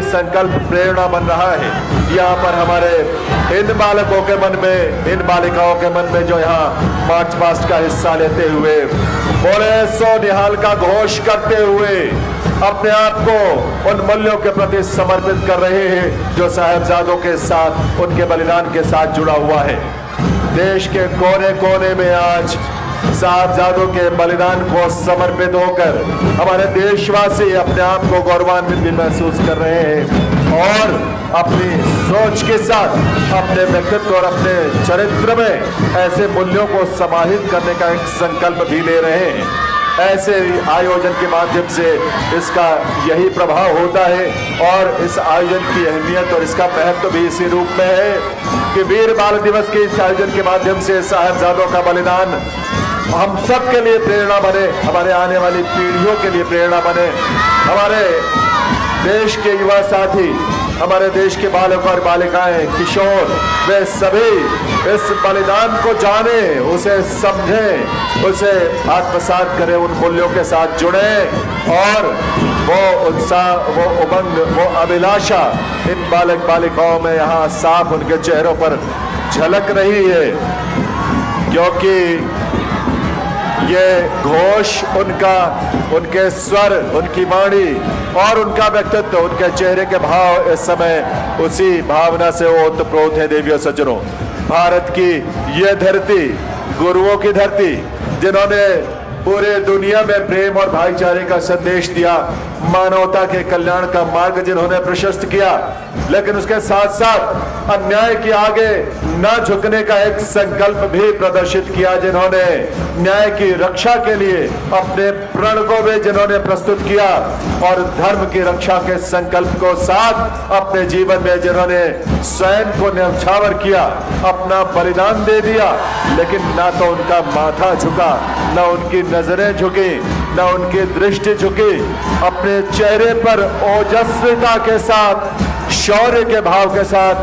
संकल्प प्रेरणा बन रहा है। यहाँ पर हमारे इन बालकों के मन में, इन बालिकाओं के मन में जो यहाँ मार्च पास्ट का हिस्सा लेते हुए बोले सो निहाल का घोष करते हुए अपने आप को उन मूल्यों के प्रति समर्पित कर रहे हैं जो साहबजादों के साथ, उनके बलिदान के साथ जुड़ा हुआ है। देश के कोने कोने में आज साहबजादों के बलिदान को समर्पित होकर हमारे देशवासी अपने आप को गौरवान्वित भी महसूस कर रहे हैं और अपनी सोच के साथ अपने व्यक्तित्व और अपने चरित्र में ऐसे मूल्यों को समाहित करने का एक संकल्प भी ले रहे हैं। ऐसे आयोजन के माध्यम से इसका यही प्रभाव होता है और इस आयोजन की अहमियत और इसका महत्व भी इसी रूप में है कि वीर बाल दिवस के इस आयोजन के माध्यम से साहबजादों का बलिदान हम सब के लिए प्रेरणा बने, हमारे आने वाली पीढ़ियों के लिए प्रेरणा बने। हमारे देश के युवा साथी, हमारे देश के बालक और बालिकाएं, किशोर, वे सभी इस बलिदान को जाने, उसे समझें, उसे आत्मसात करें, उन मूल्यों के साथ जुड़े और वो उत्साह, वो उमंग, वो अभिलाषा इन बालक बालिकाओं में यहाँ साफ उनके चेहरों पर झलक रही है, क्योंकि ये घोष उनका, उनके स्वर, उनकी वाणी और उनका व्यक्तित्व, उनके चेहरे के भाव इस समय उसी भावना से ओतप्रोत है। देवियों सज्जनों, भारत की ये धरती, गुरुओं की धरती, जिन्होंने पूरे दुनिया में प्रेम और भाईचारे का संदेश दिया, मानवता के कल्याण का मार्ग जिन्होंने प्रशस्त किया, लेकिन उसके साथ साथ अन्याय के आगे न झुकने का एक संकल्प भी प्रदर्शित किया, जिन्होंने न्याय की रक्षा के लिए अपने प्रण को भी जिन्होंने प्रस्तुत किया और धर्म की रक्षा के संकल्प को साथ अपने जीवन में जिन्होंने स्वयं को न्यौछावर किया, अपना बलिदान दे दिया, लेकिन ना तो उनका माथा झुका, ना उनकी नजरें झुकी, ना उनकी दृष्टि झुकी। अपने चेहरे पर ओजस्विता के साथ शौर्य के भाव के साथ,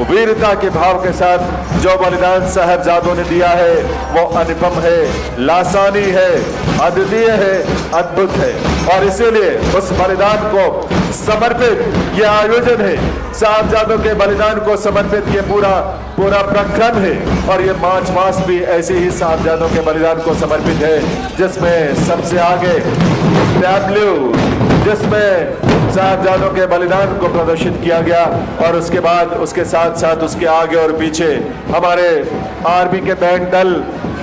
वीरता के भाव के साथ जो बलिदान साहबजादों ने दिया है वो अनुपम है, लासानी है, अद्वितीय है, अद्भुत है। और इसीलिए उस बलिदान को समर्पित ये आयोजन है, साहबजादों के बलिदान को समर्पित ये पूरा प्रक्रम है। और ये मार्च पास्ट भी ऐसे ही साहबजादों के बलिदान को समर्पित है, जिसमें सबसे आगे जिसमें साहबजादों के बलिदान को प्रदर्शित किया गया और उसके बाद उसके साथ साथ उसके आगे और पीछे हमारे आर्मी के बैंड दल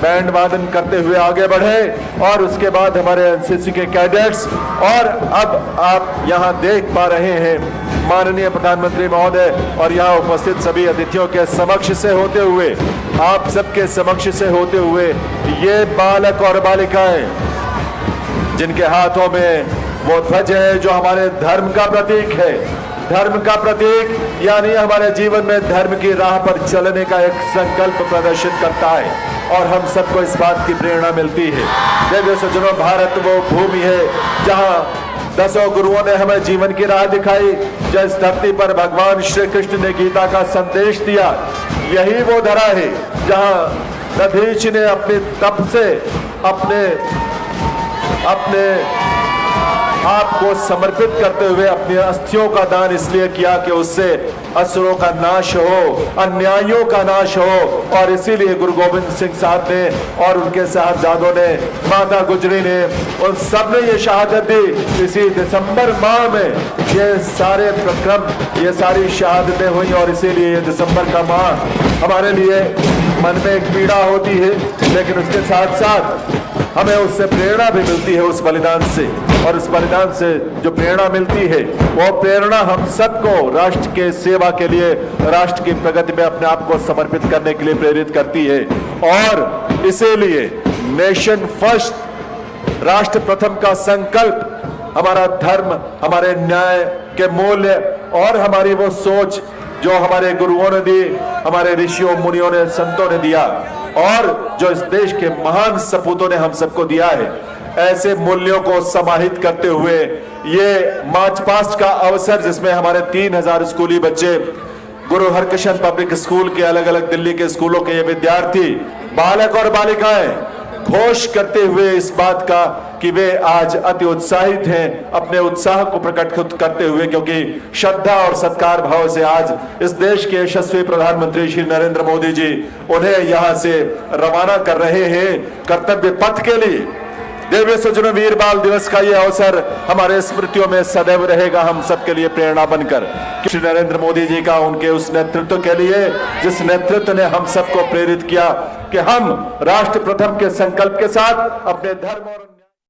बैंड वादन करते हुए आगे बढ़े और उसके बाद हमारे एनसीसी के कैडेट्स। और अब आप यहाँ देख पा रहे हैं माननीय प्रधानमंत्री महोदय और यहाँ उपस्थित सभी अतिथियों के समक्ष से होते हुए, आप सबके समक्ष से होते हुए ये बालक और बालिकाएं जिनके हाथों में वो ध्वज है जो हमारे धर्म का प्रतीक है, धर्म का प्रतीक यानी हमारे जीवन में धर्म की राह पर चलने का एक संकल्प प्रदर्शित करता है और हम सबको इस बात की प्रेरणा मिलती है। देवियों सज्जनों, भारत वो भूमि है जहां 10 गुरुओं ने हमें जीवन की राह दिखाई, जिस धरती पर भगवान श्री कृष्ण ने गीता का संदेश दिया। यही वो धरा है जहां दधीच ने अपने तप से अपने आपको समर्पित करते हुए अपनी अस्थियों का दान इसलिए किया कि उससे असुरों का नाश हो, अन्यायों का नाश हो। और इसीलिए गुरु गोविंद सिंह साहब ने और उनके साहबजादों ने, माता गुजरी ने, उन सब ने ये शहादत दी। इसी दिसंबर माह में ये सारे प्रक्रम, ये सारी शहादतें हुई और इसीलिए ये दिसंबर का माह हमारे लिए मन में एक पीड़ा होती है, लेकिन उसके साथ साथ हमें उससे प्रेरणा भी मिलती है उस बलिदान से। और उस बलिदान से जो प्रेरणा मिलती है वो प्रेरणा हम सबको राष्ट्र के सेवा के लिए, राष्ट्र की प्रगति में अपने आप को समर्पित करने के लिए प्रेरित करती है। और इसीलिए नेशन फर्स्ट, राष्ट्र प्रथम का संकल्प हमारा धर्म, हमारे न्याय के मूल्य और हमारी वो सोच जो हमारे गुरुओं ने दी, हमारे ऋषियों मुनियों ने, संतों ने दिया और जो इस देश के महान सपूतों ने हम सबको दिया है, ऐसे मूल्यों को समाहित करते हुए ये मार्च पास्ट का अवसर, जिसमें हमारे 3000 स्कूली बच्चे, गुरु हरकृष्ण पब्लिक स्कूल के अलग अलग दिल्ली के स्कूलों के ये विद्यार्थी, बालक और बालिकाएं घोष करते हुए इस बात का कि वे आज अति उत्साहित हैं, अपने उत्साह को प्रकट करते हुए, क्योंकि श्रद्धा और सत्कार भाव से आज इस देश के यशस्वी प्रधानमंत्री श्री नरेंद्र मोदी जी उन्हें यहां से रवाना कर रहे हैं कर्तव्य पथ के लिए। देवीय सज्जनों, वीर बाल दिवस का ये अवसर हमारे स्मृतियों में सदैव रहेगा, हम सबके लिए प्रेरणा बनकर। श्री नरेंद्र मोदी जी का उनके उस नेतृत्व के लिए, जिस नेतृत्व ने हम सबको प्रेरित किया कि हम राष्ट्र प्रथम के संकल्प के साथ अपने धर्म और